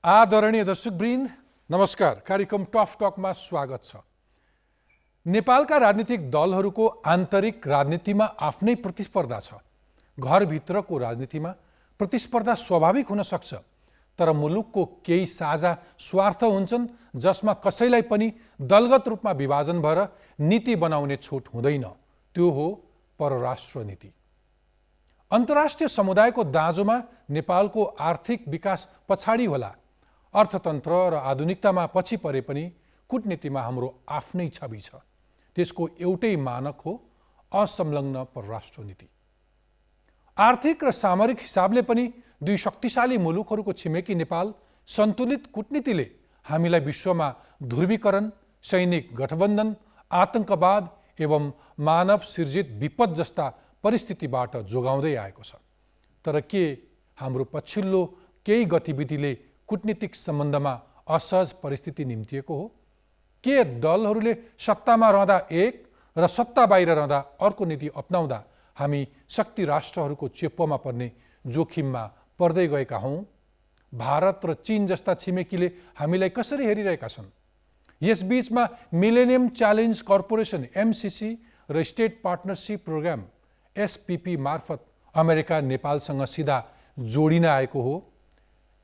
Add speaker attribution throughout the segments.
Speaker 1: आदरणीय दर्शकवृन्द नमस्कार। कार्यक्रम टफ टकमा स्वागत छ। नेपालका राजनीतिक दलहरूको आन्तरिक राजनीतिमा आफ्नै प्रतिस्पर्धा छ। घरभित्रको राजनीतिमा प्रतिस्पर्धा स्वाभाविक हुन सक्छ, तर मुलुकको केही साझा स्वार्थ हुन्छन् जसमा कसैलाई पनि दलगत रूपमा विभाजन भएर नीति बनाउने छुट हुँदैन। त्यो हो परराष्ट्र नीति। अन्तर्राष्ट्रिय समुदायको दाँजोमा नेपालको आर्थिक विकास पछाडि होला, अर्थतन्त्र र आधुनिकतामा पछि परे पनि कूटनीतिमा हाम्रो आफ्नै छवि छ। त्यसको एउटै मानक हो असंलग्न परराष्ट्र नीति। आर्थिक र सामरिक हिसाबले पनि दुई शक्तिशाली मुलुकहरूको छिमेकी नेपाल सन्तुलित कूटनीतिले हामीलाई विश्वमा ध्रुवीकरण, सैनिक गठबन्धन, आतंकवाद एवं मानव सिर्जित विपद जस्ता परिस्थितिबाट जोगाउँदै आएको छ। तर के हाम्रो पछिल्लो केही गतिविधिले कूटनीतिक सम्बन्धमा असहज परिस्थिति निम्तिएको हो? के दलहरूले सत्तामा रहँदा एक र सत्ता बाहिर रहँदा अर्को नीति अपनाउँदा हामी शक्ति राष्ट्रहरूको चेप्पोमा पर्ने जोखिममा पर्दै गएका हौँ? भारत र चीन जस्ता छिमेकीले हामीलाई कसरी हेरिरहेका छन्? यसबीचमा मिलेनियम च्यालेन्ज कर्पोरेसन एमसीसी र स्टेट पार्टनरशिप प्रोग्राम एसपीपी मार्फत अमेरिका नेपालसँग सिधा जोडिन आएको हो।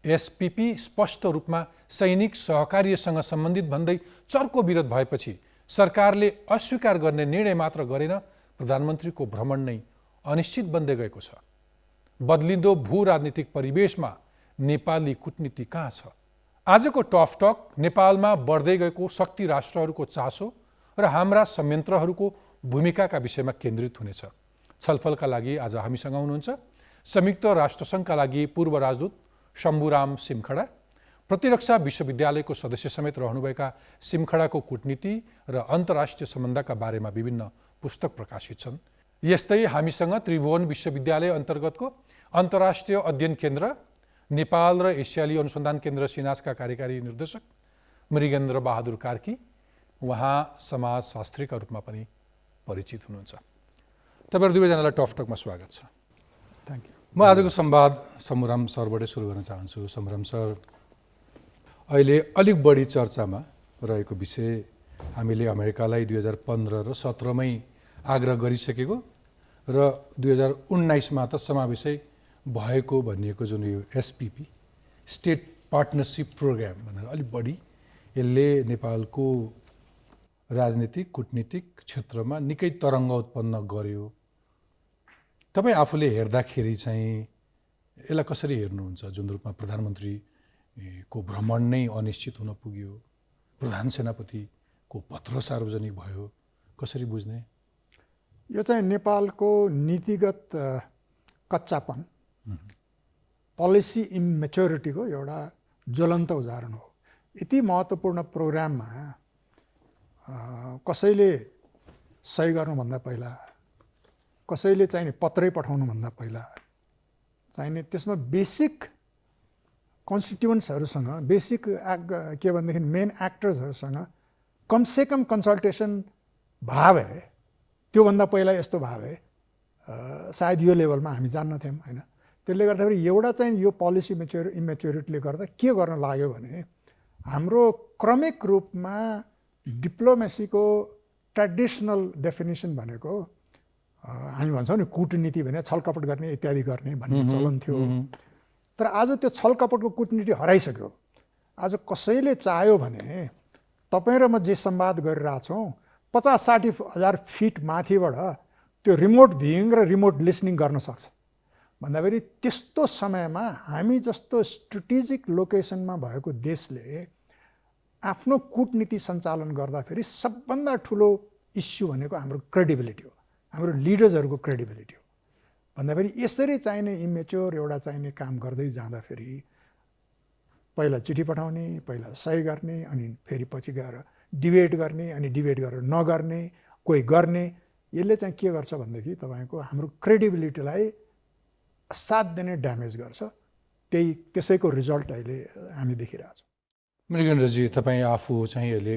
Speaker 1: एसपीपी स्पष्ट रूपमा सैनिक सहकार्यसँग सम्बन्धित भन्दै चर्को विरोध भएपछि सरकारले अस्वीकार गर्ने निर्णय मात्र गरेन, प्रधानमन्त्रीको भ्रमण नै अनिश्चित बन्दै गएको छ। बदलिँदो भू राजनीतिक परिवेशमा नेपाली कूटनीति कहाँ छ? आजको टफ टक नेपालमा बढ्दै गएको शक्ति राष्ट्रहरूको चासो र हाम्रा संयन्त्रहरूको भूमिकाका विषयमा केन्द्रित हुनेछ। छलफलका लागि आज हामीसँग हुनुहुन्छ संयुक्त राष्ट्रसङ्घका लागि पूर्व राजदूत शम्भुराम सिमखडा, प्रतिरक्षा विश्वविद्यालयको सदस्य समेत रहनुभएका सिमखडाको कूटनीति र अन्तर्राष्ट्रिय सम्बन्धका बारेमा विभिन्न पुस्तक प्रकाशित छन्। यस्तै हामीसँग त्रिभुवन विश्वविद्यालय अन्तर्गतको अन्तर्राष्ट्रिय अध्ययन केन्द्र, नेपाल र एसियाली अनुसन्धान केन्द्र सिनासका कार्यकारी निर्देशक मृगेन्द्र बहादुर कार्की, उहाँ समाजशास्त्रीका रूपमा पनि परिचित हुनुहुन्छ। तपाईहरु दुवैजनालाई टफ टकमा स्वागत छ।
Speaker 2: Thank you.
Speaker 1: म आजको संवाद शम्भुराम सरबाटै सुरु गर्न चाहन्छु। शम्भुराम सर, अहिले अलिक बढी चर्चामा रहेको विषय हामीले अमेरिकालाई 2015 र 17 मै आग्रह गरिसकेको र 2019 मा त समावेशै भएको भनिएको जुन यो एसपीपी स्टेट पार्टनरशिप प्रोग्राम भनेर अलिक बढी यसले नेपालको राजनीतिक कूटनीतिक क्षेत्रमा निकै तरङ्ग उत्पन्न गर्यो। तपाईँ आफूले हेर्दाखेरि चाहिँ यसलाई कसरी हेर्नुहुन्छ? जुन रूपमा प्रधानमन्त्रीको भ्रमण नै अनिश्चित हुन पुग्यो, प्रधान सेनापतिको पत्र सार्वजनिक भयो, कसरी बुझ्ने?
Speaker 2: यो चाहिँ नेपालको नीतिगत कच्चापन, पोलिसी इमेच्योरिटीको एउटा ज्वलन्त उदाहरण हो। यति महत्त्वपूर्ण प्रोग्राममा कसैले सही गर्नुभन्दा पहिला, कसैले चाहिने पत्रै पठाउनुभन्दा पहिला चाहिने त्यसमा बेसिक कन्स्टिट्युएन्ट्सहरूसँग, बेसिक के भनेदेखि मेन एक्टर्सहरूसँग कमसेकम कन्सल्टेसन भए भए, त्योभन्दा पहिला यस्तो भए भए सायद यो लेभलमा हामी जान्नथ्यौँ होइन। त्यसले गर्दाखेरि एउटा चाहिँ यो पोलिसी इमेच्योरिटीले गर्दा के गर्न लाग्यो भने हाम्रो क्रमिक रूपमा डिप्लोमेसीको ट्रेडिसनल डेफिनेसन भनेको हामी भन्छौँ नि कूटनीति भने छलकपट गर्ने इत्यादि गर्ने भन्ने चलन थियो। तर आज त्यो छलकपटको कूटनीति हराइसक्यो। आज कसैले चाह्यो भने तपाईँ र म जे संवाद गरिरहेछौँ 50-60 हजार फिट माथिबाट त्यो रिमोट भ्युइङ र रिमोट लिसनिङ गर्न सक्छ। भन्दाखेरि त्यस्तो समयमा हामी जस्तो स्ट्रेटेजिक लोकेसनमा भएको देशले आफ्नो कूटनीति सञ्चालन गर्दाखेरि सबभन्दा ठुलो इस्यु भनेको हाम्रो क्रेडिबिलिटी हो, हाम्रो लिडर्सहरूको क्रेडिबिलिटी हो। भन्दाखेरि यसरी चाहिने इमेच्योर एउटा चाहिने काम गर्दै जाँदाखेरि पहिला चिठी पठाउने, पहिला सही गर्ने, अनि फेरि पछि गएर डिबेट गर्ने, अनि डिबेट गरेर नगर्ने, कोही गर्ने, यसले चाहिँ के गर्छ भनेदेखि तपाईँको हाम्रो क्रेडिबिलिटीलाई साथ दिने ड्यामेज गर्छ। त्यसैको रिजल्ट अहिले हामी देखिरहेछौँ।
Speaker 1: मृगेन्द्रजी, तपाईँ आफू चाहिँ अहिले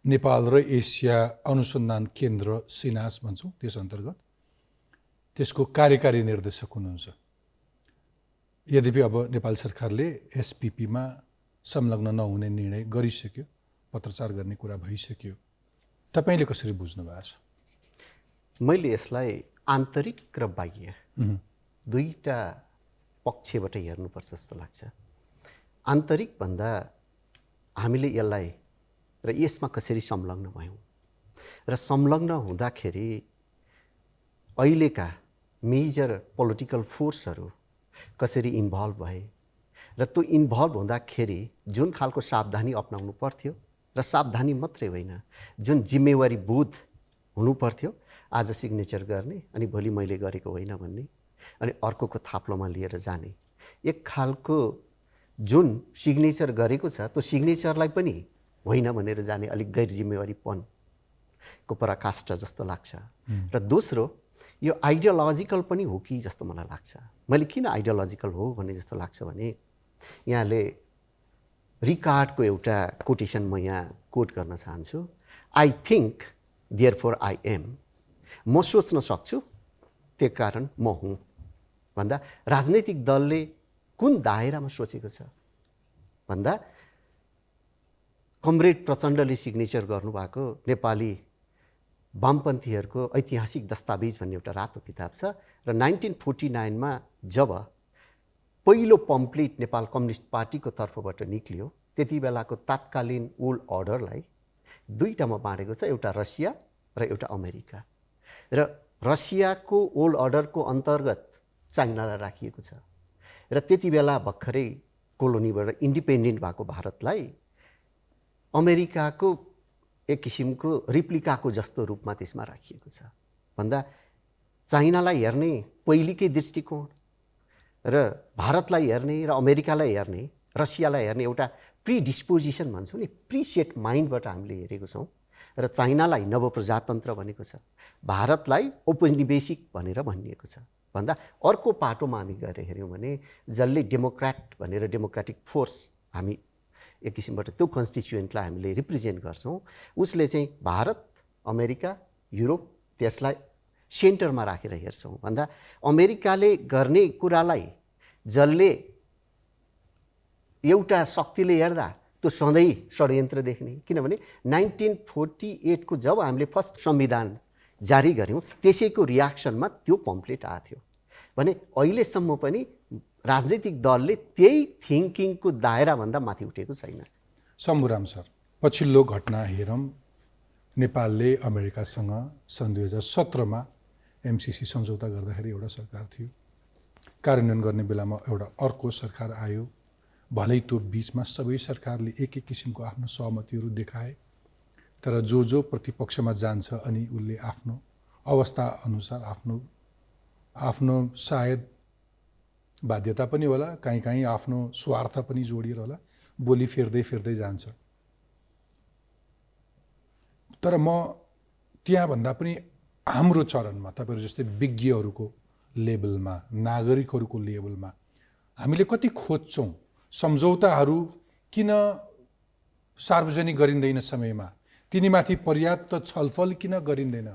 Speaker 1: नेपाल र एसिया अनुसन्धान केन्द्र सिनास भन्छौँ त्यस अन्तर्गत त्यसको कार्यकारी निर्देशक हुनुहुन्छ। यद्यपि अब नेपाल सरकारले एसपीपीमा संलग्न नहुने निर्णय गरिसक्यो, पत्रचार गर्ने कुरा भइसक्यो। तपाईँले कसरी बुझ्नु भएको छ?
Speaker 3: मैले यसलाई आन्तरिक र बाह्य दुईटा पक्षबाट हेर्नुपर्छ जस्तो लाग्छ। आन्तरिक भन्दा हामीले यसलाई र यसमा कसरी संलग्न भयौँ र संलग्न हुँदाखेरि अहिलेका मेजर पोलिटिकल फोर्सहरू कसरी इन्भल्भ भए र त्यो इन्भल्भ हुँदाखेरि जुन खालको सावधानी अपनाउनु पर्थ्यो र सावधानी मात्रै होइन, जुन जिम्मेवारी बोध हुनु पर्थ्यो, आज सिग्नेचर गर्ने अनि भोलि मैले गरेको होइन भन्ने अनि अर्कोको थाप्लोमा लिएर जाने, एक खालको जुन सिग्नेचर गरेको छ त्यो सिग्नेचरलाई पनि होइन भनेर जाने अलिक गैर जिम्मेवारीपनको पराकाष्ठ जस्तो लाग्छ। र दोस्रो, यो आइडियोलोजिकल पनि हो कि जस्तो मलाई लाग्छ। मैले किन आइडियोलोजिकल हो भन्ने जस्तो लाग्छ भने यहाँले रिकार्डको एउटा कोटेसन म यहाँ कोट गर्न चाहन्छु। I think therefore I am. म सोच्न सक्छु त्यही कारण म हुँ भन्दा राजनैतिक दलले कुन दायरामा सोचेको छ भन्दा कमरेड प्रचण्डले सिग्नेचर गर्नुभएको नेपाली वामपन्थीहरूको ऐतिहासिक दस्तावेज भन्ने एउटा रातो किताब छ र 1949 जब पहिलो पम्पलेट नेपाल कम्युनिस्ट पार्टीको तर्फबाट निक्लियो त्यति बेलाको तात्कालीन ओल्ड अर्डरलाई दुईटामा बाँडेको छ, एउटा रसिया र एउटा अमेरिका। र रसियाको ओल्ड अर्डरको अन्तर्गत चाइनालाई राखिएको छ र त्यति बेला भर्खरै कोलोनीबाट इन्डिपेन्डेन्ट भएको भारतलाई अमेरिकाको एक किसिमको रिप्लिकाको जस्तो रूपमा त्यसमा राखिएको छ भन्दा चाइनालाई हेर्ने पहिलेकै दृष्टिकोण र भारतलाई हेर्ने र अमेरिकालाई हेर्ने रसियालाई हेर्ने एउटा प्रिडिस्पोजिसन भन्छौँ नि, प्रिसेट माइन्डबाट हामीले हेरेको छौँ। र चाइनालाई नवप्रजातन्त्र भनेको छ, भारतलाई औपनिवेशिक भनेर भनिएको छ भन्दा अर्को पाटोमा हामी गएर हेऱ्यौँ भने जसले डेमोक्रेट भनेर डेमोक्रेटिक फोर्स हामी एक किसिमबाट त्यो कन्स्टिट्युएन्टलाई हामीले रिप्रेजेन्ट गर्छौँ, उसले चाहिँ भारत, अमेरिका, युरोप त्यसलाई सेन्टरमा राखेर हेर्छौँ भन्दा अमेरिकाले गर्ने कुरालाई जसले एउटा शक्तिले हेर्दा त्यो सधैँ षड्यन्त्र देख्ने। किनभने 1948 को जब हामीले फर्स्ट संविधान जारी गऱ्यौँ त्यसैको रियाक्सनमा त्यो पम्पलेट आएको थियो भने अहिलेसम्म पनि राजनैतिक दलले त्यही थिङ्किङको दायराभन्दा माथि उठेको छैन।
Speaker 1: शम्भुराम सर, पछिल्लो घटना हेरौँ। नेपालले अमेरिकासँग सन् 2017 एमसिसी सम्झौता गर्दाखेरि एउटा सरकार थियो, कार्यान्वयन गर्ने बेलामा एउटा अर्को सरकार आयो। भलै त्यो बिचमा सबै सरकारले एक एक किसिमको आफ्नो सहमतिहरू देखाए, तर जो प्रतिपक्षमा जान्छ अनि उसले आफ्नो अवस्था अनुसार आफ्नो सायद बाध्यता पनि होला, कहीँ आफ्नो स्वार्थ पनि जोडिएर होला, बोली फेर्दै जान्छ। तर म त्यहाँभन्दा पनि हाम्रो चरणमा तपाईँहरू जस्तै विज्ञहरूको लेभलमा, नागरिकहरूको लेभलमा हामीले कति खोज्छौँ सम्झौताहरू किन सार्वजनिक गरिँदैन समयमा, तिनीमाथि पर्याप्त छलफल किन गरिँदैन?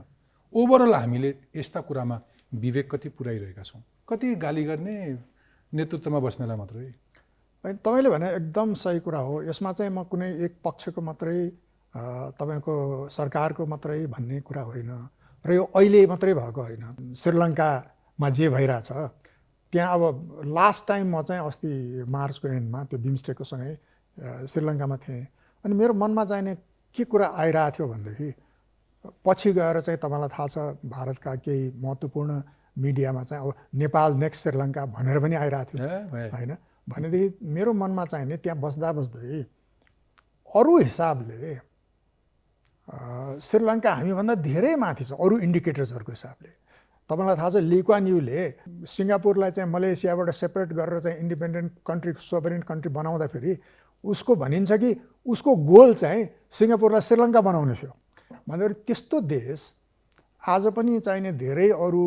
Speaker 1: ओभरअल हामीले यस्ता कुरामा विवेक कति पुर्याइरहेका छौँ? कति गाली गर्ने नेतृत्वमा बस्नेलाई मात्रै?
Speaker 2: तपाईँले भने एकदम सही कुरा हो। यसमा चाहिँ म कुनै एक पक्षको मात्रै तपाईँको सरकारको मात्रै भन्ने कुरा होइन र यो अहिले मात्रै भएको होइन। श्रीलङ्कामा जे भइरहेछ त्यहाँ अब लास्ट टाइम म चाहिँ अस्ति मार्चको एन्डमा त्यो बिमस्टेकको सँगै श्रीलङ्कामा थिएँ अनि मेरो मनमा चाहिने के कुरा आइरहेको थियो भनेदेखि पछि गएर चाहिँ तपाईँलाई थाहा छ भारतका केही महत्त्वपूर्ण मिडियामा चाहिँ अब नेपाल नेक्स्ट श्रीलङ्का भनेर पनि आइरहेको थियो होइन। भनेदेखि मेरो मनमा चाहिने त्यहाँ बस्दै अरू हिसाबले श्रीलङ्का हामीभन्दा धेरै माथि छ अरू इन्डिकेटर्सहरूको हिसाबले। तपाईँलाई थाहा छ ली कुआन यूले सिङ्गापुरलाई चाहिँ मलेसियाबाट सेपरेट गरेर चाहिँ इन्डिपेन्डेन्ट कन्ट्री, सोभरेन कन्ट्री बनाउँदाखेरि उसको भनिन्छ कि उसको गोल चाहिँ सिङ्गापुरलाई श्रीलङ्का बनाउने थियो। भनेर त्यस्तो देश आज पनि चाहिने धेरै अरू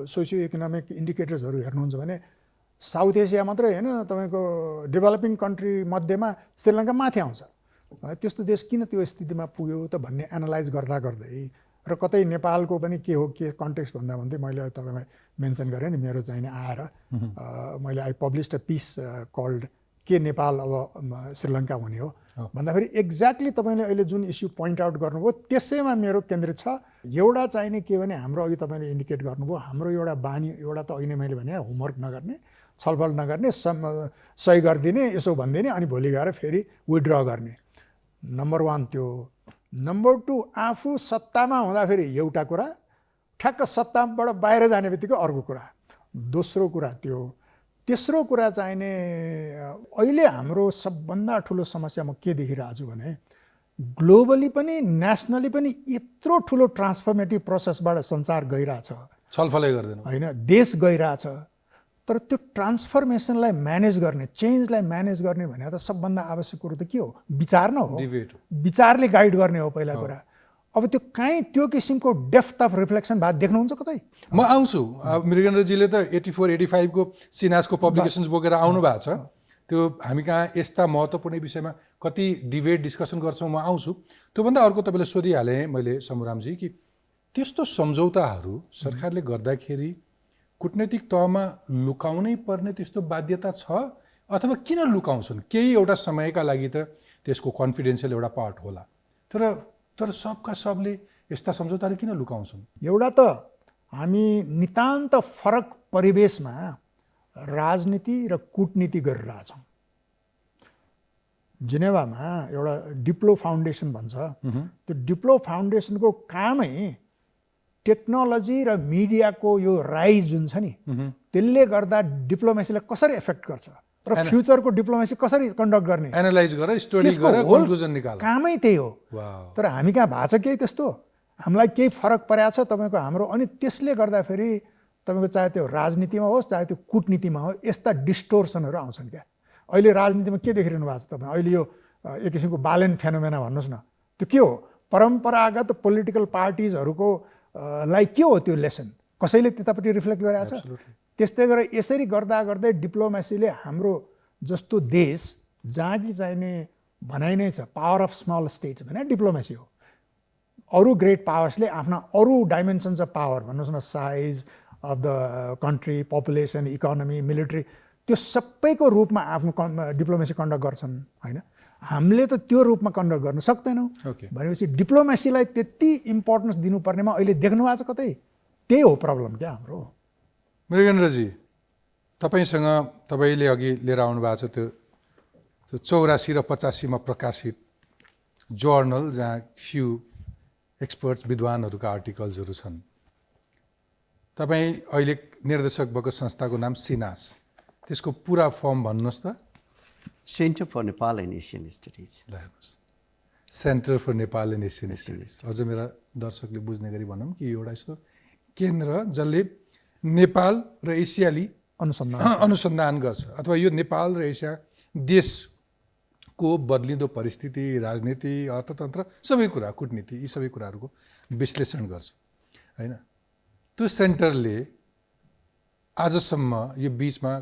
Speaker 2: सोसियो इकोनोमिक इन्डिकेटर्सहरू हेर्नुहुन्छ भने साउथ एसिया मात्रै होइन, तपाईँको डेभलपिङ कन्ट्री मध्येमा श्रीलङ्का माथि आउँछ। त्यस्तो देश किन त्यो स्थितिमा पुग्यो त भन्ने एनालाइज गर्दै र कतै नेपालको पनि के हो के कन्टेक्स्ट भन्दै मैले तपाईँलाई मेन्सन गरेँ नि, मेरो चाहिने आएर मैले I published a piece called के नेपाल अब श्रीलङ्का हुने हो भन्दाखेरि एक्ज्याक्टली तपाईँले अहिले जुन इस्यु पोइन्ट आउट गर्नुभयो त्यसैमा मेरो केन्द्रित छ। एउटा चाहिने के भने हाम्रो अघि तपाईँले इन्डिकेट गर्नुभयो हाम्रो एउटा बानी एउटा त अहिले मैले भने होमवर्क नगर्ने, छलफल नगर्ने, सही गरिदिने, यसो भनिदिने अनि भोलि गएर फेरि विथड्र गर्ने। नम्बर 1 त्यो। नम्बर 2 आफू सत्तामा हुँदाखेरि एउटा कुरा, ठ्याक्क सत्ताबाट बाहिर जाने बित्तिकै अर्को कुरा। दोस्रो कुरा त्यो। तेस्रो कुरा चाहिने अहिले हाम्रो सबभन्दा ठुलो समस्या म के देखिरहेको छु भने ग्लोबली पनि नेसनली पनि यत्रो ठुलो ट्रान्सफर्मेटिभ प्रोसेसबाट संसार गइरहेछ,
Speaker 1: छलफलै गर्दैन
Speaker 2: होइन, देश गइरहेछ, तर त्यो ट्रान्सफर्मेसनलाई म्यानेज गर्ने, चेन्जलाई म्यानेज गर्ने भने त सबभन्दा आवश्यक कुरो त के हो? विचार न हो।
Speaker 1: डिबेट।
Speaker 2: विचारले गाइड गर्ने हो पहिला कुरा। अब त्यो कहीँ त्यो किसिमको डेप्थ अफ रिफ्लेक्सन भए देख्नुहुन्छ कतै?
Speaker 1: म आउँछु। मृगेन्द्रजीले त 84-85 को सिनासको पब्लिकेसन्स बोकेर आउनु भएको छ। त्यो हामी कहाँ यस्ता महत्त्वपूर्ण विषयमा कति डिबेट डिस्कसन गर्छौँ, म आउँछु। त्योभन्दा अर्को तपाईँले सोधिहालेँ मैले समुरामजी कि त्यस्तो सम्झौताहरू सरकारले गर्दाखेरि कूटनैतिक तहमा लुकाउनै पर्ने त्यस्तो बाध्यता छ अथवा किन लुकाउँछन्? केही एउटा समयका लागि त त्यसको कन्फिडेन्सियल एउटा पार्ट होला, तर सबका सबले यस्ता सम्झौताहरू किन लुकाउँछन्?
Speaker 2: एउटा त हामी नितान्त फरक परिवेशमा राजनीति र कूटनीति गरिरहेछौँ। जिनेवामा एउटा डिप्लो फाउन्डेसन भन्छ, त्यो डिप्लो फाउन्डेसनको कामै टेक्नोलोजी र मिडियाको यो राइज जुन छ नि त्यसले गर्दा डिप्लोमेसीलाई कसरी एफेक्ट गर्छ र फ्युचरको डिप्लोमेसी कसरी कन्डक्ट गर्ने,
Speaker 1: एनालाइज गरेर स्टडी गरेर कन्क्लुजन निकाल,
Speaker 2: कामै त्यही हो। तर हामी कहाँ भएको छ केही त्यस्तो? हामीलाई केही फरक परेको छ तपाईँको हाम्रो? अनि त्यसले गर्दाखेरि तपाईँको चाहे त्यो राजनीतिमा होस् चाहे त्यो कूटनीतिमा होस् यस्ता डिस्टोर्सनहरू आउँछन् क्या। अहिले राजनीतिमा के देखिरहनु भएको छ तपाईँ? अहिले यो एक किसिमको बालेन फेनोमेना भन्नुहोस् न, त्यो के हो? परम्परागत पोलिटिकल पार्टिजहरूको लाई के हो त्यो लेसन? कसैले त्यतापट्टि रिफ्लेक्ट गरिरहेको छ? त्यस्तै गरेर यसरी गर्दा गर्दै डिप्लोमेसीले हाम्रो जस्तो देश जहाँ कि चाहिने भनाइ नै छ पावर अफ स्मल स्टेट्स भने डिप्लोमेसी हो। अरू ग्रेट पावर्सले आफ्ना अरू डाइमेन्सन्स अफ पावर भन्नुहोस् न, size of the country, population, economy, military, त्यो सबैको रूपमा आफ्नो डिप्लोमेसी कन्डक्ट गर्छन्, होइन? हामीले त त्यो रूपमा कन्डक्ट गर्न सक्दैनौँ। भनेपछि डिप्लोमेसीलाई त्यति इम्पोर्टेन्स दिनुपर्नेमा अहिले देख्नु भएको छ कतै? त्यही हो प्रब्लम क्या हाम्रो।
Speaker 1: मृगेन्द्रजी, तपाईँले अघि लिएर आउनु भएको छ त्यो 84 र 85 प्रकाशित जर्नल जहाँ फ्यु एक्सपर्ट्स विद्वानहरूका आर्टिकल्सहरू छन्। तपाईँ अहिले निर्देशक भएको संस्थाको नाम सिनास, त्यसको पुरा फर्म भन्नुहोस् त?
Speaker 3: Centre for Nepal and Asian studies.
Speaker 1: ल हेर्नुहोस्, centre for Nepal and Asian studies. अझ मेरा दर्शकले बुझ्ने गरी भनौँ कि एउटा यस्तो केन्द्र जसले नेपाल र एसियाली अनुसन्धान गर्छ, अथवा यो नेपाल र एसिया देशको बदलिँदो परिस्थिति, राजनीति, अर्थतन्त्र, सबै कुरा, कूटनीति, यी सबै कुराहरूको विश्लेषण गर्छ, होइन? त्यो सेन्टरले आजसम्म यो बिचमा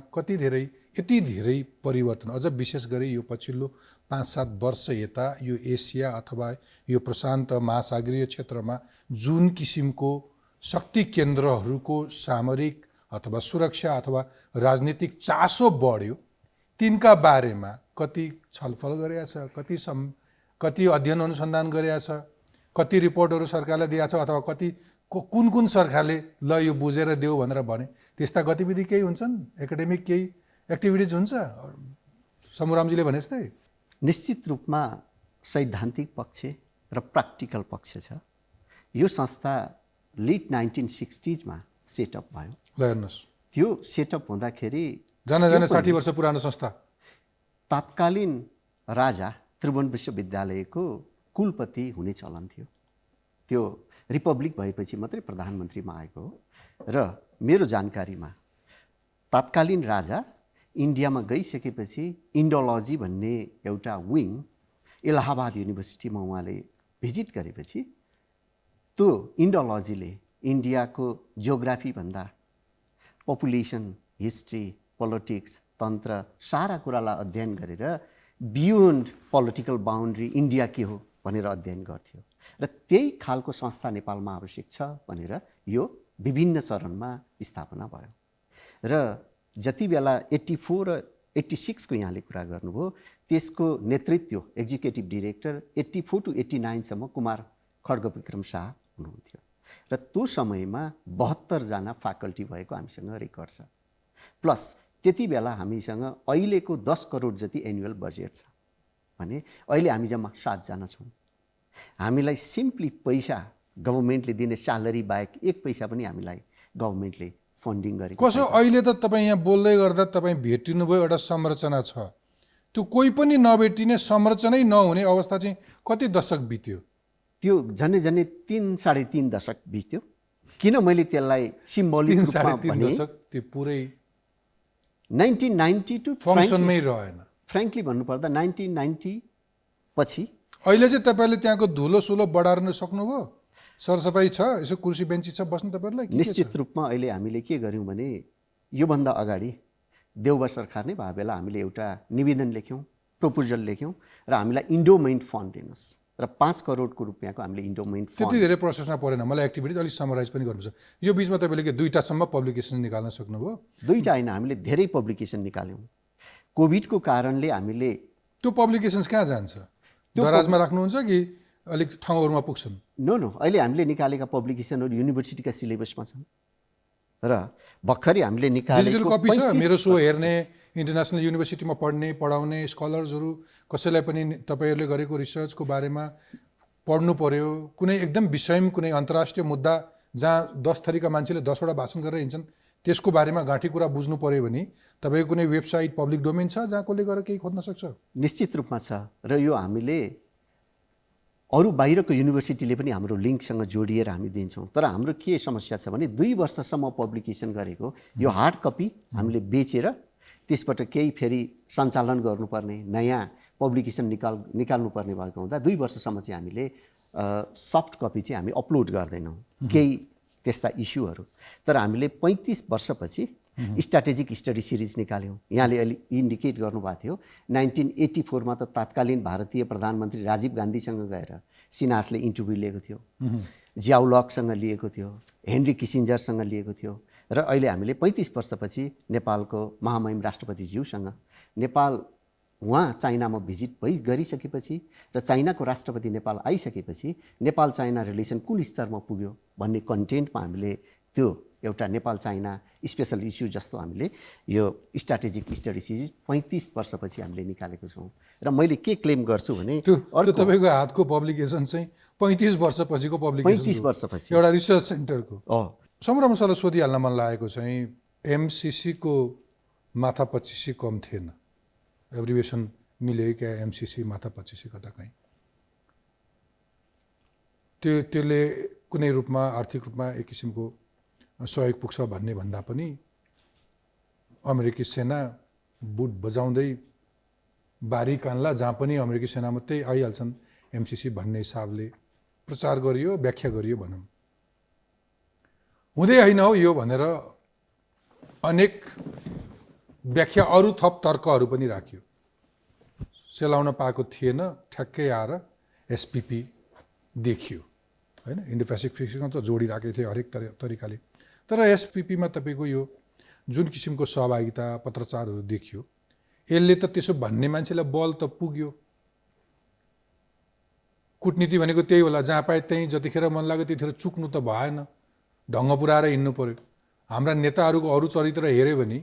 Speaker 1: यति धेरै परिवर्तन, अझ विशेष गरी यो पछिल्लो 5-7 वर्ष यता यो एसिया अथवा यो प्रशान्त महासागरीय क्षेत्रमा जुन किसिमको शक्ति केन्द्रहरूको सामरिक अथवा सुरक्षा अथवा राजनीतिक चासो बढ्यो, तिनका बारेमा कति छलफल गरेका छ, कति अध्ययन अनुसन्धान गरेका छ, कति रिपोर्टहरू सरकारलाई दिएको छ, अथवा कति कुन सरकारले ल यो बुझेर देऊ भनेर भने, त्यस्ता गतिविधि केही हुन्छन्? एकाडेमिक केही एक्टिभिटिज हुन्छ? समुरामजीले भने जस्तै
Speaker 3: निश्चित रूपमा सैद्धान्तिक पक्ष र प्र्याक्टिकल पक्ष छ। यो संस्था लेट 1960s सेटअप भयो।
Speaker 1: ल हेर्नुहोस्,
Speaker 3: त्यो सेटअप हुँदाखेरि
Speaker 1: जान 60 वर्ष पुरानो संस्था,
Speaker 3: तत्कालीन राजा त्रिभुवन विश्वविद्यालयको कुलपति हुने चलन थियो। त्यो रिपब्लिक भएपछि मात्रै प्रधानमन्त्रीमा आएको हो। र मेरो जानकारीमा तत्कालीन राजा इन्डियामा गइसकेपछि इन्डोलोजी भन्ने एउटा विङ इलाहाबाद युनिभर्सिटीमा उहाँले भिजिट गरेपछि त्यो इन्डोलोजीले इन्डियाको जियोग्राफीभन्दा पपुलेसन, हिस्ट्री, पोलिटिक्स, तन्त्र सारा कुरालाई अध्ययन गरेर बियोन्ड पोलिटिकल बााउन्ड्री इन्डिया के हो भनेर अध्ययन गर्थ्यो। र त्यही खालको संस्था नेपालमा आवश्यक छ भनेर यो विभिन्न चरणमा स्थापना भयो। र जति बेला 84 र 86 को यहाँले कुरा गर्नुभयो, त्यसको नेतृत्व एक्जिक्युटिभ डिरेक्टर 84 to 89 सम्म कुमार खड्गविक्रम शाह हुनुहुन्थ्यो र त्यो समयमा 72 जना फ्याकल्टी भएको हामीसँग रेकर्ड छ। प्लस त्यति बेला हामीसँग अहिलेको 10 करोड जति एनुअल बजेट छ भने अहिले हामी जम्मा 7 जना छौँ। हामीलाई सिम्पली पैसा गभर्मेन्टले दिने स्यालेरी बाहेक एक पैसा पनि हामीलाई गभर्मेन्टले फन्डिङ गरेको
Speaker 1: कसो अहिले त तपाईँ यहाँ बोल्दै गर्दा तपाईँ भेटिनुभयो एउटा संरचना छ, त्यो कोही पनि नभेटिने संरचनै नहुने अवस्था चाहिँ कति दशक बित्यो?
Speaker 3: त्यो झन्डै झन्डै 3-3.5 दशक बित्यो। किन मैले त्यसलाई सिम्बोलिक रूपमा
Speaker 1: 3-3.5
Speaker 3: भने
Speaker 1: दशक त्यो पुरै
Speaker 3: 1990 टु
Speaker 1: फङ्सनमै रहेन।
Speaker 3: फ्रेङ्कली भन्नुपर्दा 1990 पछि
Speaker 1: अहिले चाहिँ तपाईँले त्यहाँको धुलो सुलो बढार्न सक्नुभयो? सरसफाइ छ, यसो कुर्सी बेन्ची छ बस्नु तपाईँहरूलाई?
Speaker 3: निश्चित रूपमा अहिले हामीले के गर्यौँ भने योभन्दा अगाडि देउबा सरकार नै भए बेला हामीले एउटा निवेदन लेख्यौँ, प्रपोजल लेख्यौँ र हामीलाई इन्डोमेन्ट फन्ड दिनुहोस् र 5 करोडको रुपियाँको हामीले इन्डोमेन्ट
Speaker 1: त्यति
Speaker 3: फन्ड।
Speaker 1: धेरै प्रोसेसमा परेन। मलाई एक्टिभिटिज अलिक समराइज पनि गर्नुपर्छ। यो बिचमा तपाईँले के 2टासम्म पब्लिकेसन निकाल्न सक्नुभयो?
Speaker 3: 2टा होइन, हामीले धेरै पब्लिकेसन निकाल्यौँ। कोभिडको कारणले हामीले
Speaker 1: त्यो पब्लिकेसन्स कहाँ जान्छ? दराजमा राख्नुहुन्छ कि अलिक ठाउँहरूमा पुग्छन्?
Speaker 3: नो अहिले हामीले निकालेका पब्लिकेसनहरू युनिभर्सिटीका सिलेबसमा छन् र भर्खरै हामीले
Speaker 1: डिजिटल
Speaker 3: निकालेको
Speaker 1: कपी छ। मेरो सो हेर्ने, इन्टरनेसनल युनिभर्सिटीमा पढ्ने पढाउने स्कलर्सहरू कसैलाई पनि तपाईँहरूले गरेको रिसर्चको बारेमा पढ्नु पर्यो, कुनै एकदम विषयमा कुनै अन्तर्राष्ट्रिय मुद्दा जहाँ 10 थरीका मान्छेले 10वटा भाषण गरेर हिँड्छन् त्यसको बारेमा गाँठी कुरा बुझ्नु पर्यो भने तपाईँको कुनै वेबसाइट पब्लिक डोमेन छ जहाँ कसले गएर केही खोज्न सक्छ?
Speaker 3: निश्चित रूपमा छ र यो हामीले अरू बाहिरको युनिभर्सिटीले पनि हाम्रो लिङ्कसँग जोडिएर हामी दिन्छौँ। तर हाम्रो के समस्या छ भने 2 वर्षसम्म पब्लिकेसन गरेको यो हार्ड कपी हामीले बेचेर त्यसबाट केही फेरि सञ्चालन गर्नुपर्ने नयाँ पब्लिकेसन निकाल्नुपर्ने भएको हुँदा 2 वर्षसम्म चाहिँ हामीले सफ्ट कपी चाहिँ हामी अपलोड गर्दैनौँ केही त्यस्ता इस्युहरू। तर हामीले 35 वर्षपछि स्ट्राटेजिक स्टडी सिरिज निकाल्यौँ। यहाँले अलि इन्डिकेट गर्नुभएको थियो 1984 मा त तत्कालीन भारतीय प्रधानमन्त्री राजीव गान्धीसँग गएर सिन्हासले इन्टरभ्यू लिएको थियो, ज्याउ लकसँग लिएको थियो, हेनरी किसिन्जरसँग लिएको थियो र अहिले हामीले 35 वर्षपछि नेपालको महामहिम राष्ट्रपतिज्यूसँग नेपाल उहाँ चाइनामा भिजिट गरिसकेपछि र चाइनाको राष्ट्रपति नेपाल आइसकेपछि नेपाल चाइना रिलेसन कुन स्तरमा पुग्यो भन्ने कन्टेन्टमा हामीले त्यो एउटा नेपाल चाइना स्पेसल इस्यु जस्तो हामीले यो स्ट्राटेजिक स्टडी सिरिज 35 वर्षपछि हामीले निकालेको छौँ। र मैले के क्लेम गर्छु भने
Speaker 1: त्यो तपाईँको हातको पब्लिकेसन चाहिँ 35 वर्षपछिको पब्लिकेसन,
Speaker 3: 35 वर्षपछि
Speaker 1: एउटा रिसर्च सेन्टरको।
Speaker 3: हो।
Speaker 1: समरमसला सोधिहाल्न मन लागेको चाहिँ एमसिसीको माथा 25 कम थिएन, एब्रिभेसन मिल्यो क्या? एमसिसी माथा 25 कता कहीँ त्यसले कुनै रूपमा आर्थिक रूपमा एक किसिमको सहयोग पुग्छ भन्ने भन्दा पनि अमेरिकी सेना बुट बजाउँदै बारी कान्ला जहाँ पनि अमेरिकी सेना मात्रै आइहाल्छन् एमसिसी भन्ने हिसाबले प्रचार गरियो, व्याख्या गरियो भनौँ। हुँदै होइन हो यो भनेर अनेक व्याख्या अरू थप तर्कहरू पनि राख्यो। सेलाउन पाएको थिएन, ठ्याक्कै आएर एसपिपी देखियो होइन। इन्डो पेसिफिकसँग त जोडिराखेको थियो हरेक तरिकाले। तर एसपिपीमा तपाईँको यो जुन किसिमको सहभागिता पत्रचारहरू देखियो, यसले त त्यसो भन्ने मान्छेलाई बल त पुग्यो। कुटनीति भनेको त्यही होला, जहाँ पाए त्यहीँ जतिखेर मन लाग्यो त्यतिखेर चुक्नु त भएन, ढङ्ग पुऱ्याएर हिँड्नु पर्यो। हाम्रा नेताहरूको अरू चरित्र हेऱ्यो भने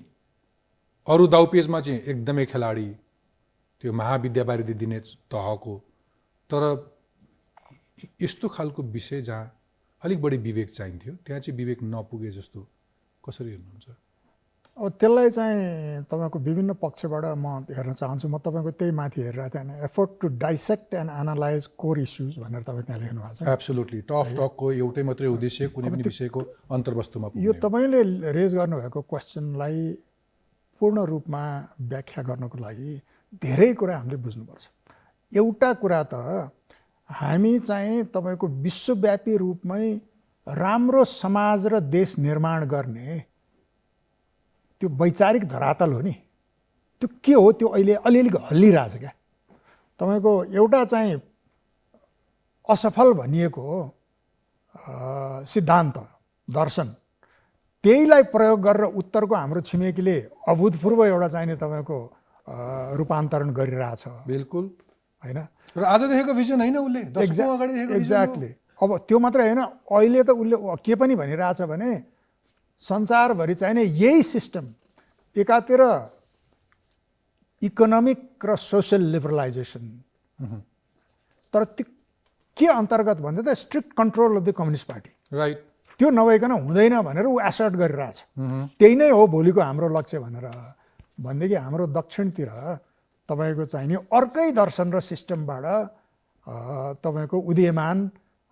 Speaker 1: अरू दाउपेजमा चाहिँ एकदमै खेलाडी, त्यो महाविद्यावारिधि दिने तहको। तर यस्तो खालको विषय जहाँ अलिक बढी विवेक चाहिन्थ्यो त्यहाँ चाहिँ विवेक नपुगे जस्तो कसरी हेर्नुहुन्छ?
Speaker 2: अब त्यसलाई चाहिँ तपाईँको विभिन्न पक्षबाट म हेर्न चाहन्छु। म तपाईँको त्यही माथि हेरिरहेको थिएँ, effort to dissect and analyse core issues भनेर तपाईँ त्यहाँ लेख्नु भएको छ।
Speaker 1: एब्सोल्युटली टफ टकको एउटै मात्रै उद्देश्य कुनै पनि विषयको अन्तर्वस्तुमा
Speaker 2: यो तपाईँले रेज गर्नुभएको क्वेसनलाई पूर्ण रूपमा व्याख्या गर्नको लागि धेरै कुरा हामीले बुझ्नुपर्छ। एउटा कुरा त हामी चाहिँ तपाईँको विश्वव्यापी रूपमै राम्रो समाज र देश निर्माण गर्ने त्यो वैचारिक धरातल हो नि, त्यो के हो त्यो अहिले अलिअलि हल्लिरहेछ क्या। तपाईँको एउटा चाहिँ असफल भनिएको सिद्धान्त दर्शन, त्यहीलाई प्रयोग गरेर उत्तरको हाम्रो छिमेकीले अभूतपूर्व एउटा चाहिने तपाईँको रूपान्तरण गरिरहेछ
Speaker 1: बिल्कुल
Speaker 2: होइन।
Speaker 1: र आज देखेको भिजन होइन उसले 10 औँ अगाडि देखेको भिजन हो।
Speaker 2: एक्ज्याक्टली। अब त्यो मात्रै होइन, अहिले त उसले के पनि भनिरहेछ भने संसारभरि चाहिने यही सिस्टम, एकातिर इकोनोमिक र सोसियल लिबरलाइजेसन, तर त्यो के अन्तर्गत भन्दा त strict control of the communist party,
Speaker 1: right.
Speaker 2: त्यो नभइकन हुँदैन भनेर ऊ एसर्ट गरिरहेछ। त्यही नै हो भोलिको हाम्रो लक्ष्य भनेर भनेदेखि हाम्रो दक्षिणतिर तपाईँको चाहिने अर्कै दर्शन र सिस्टमबाट तपाईँको उदीयमान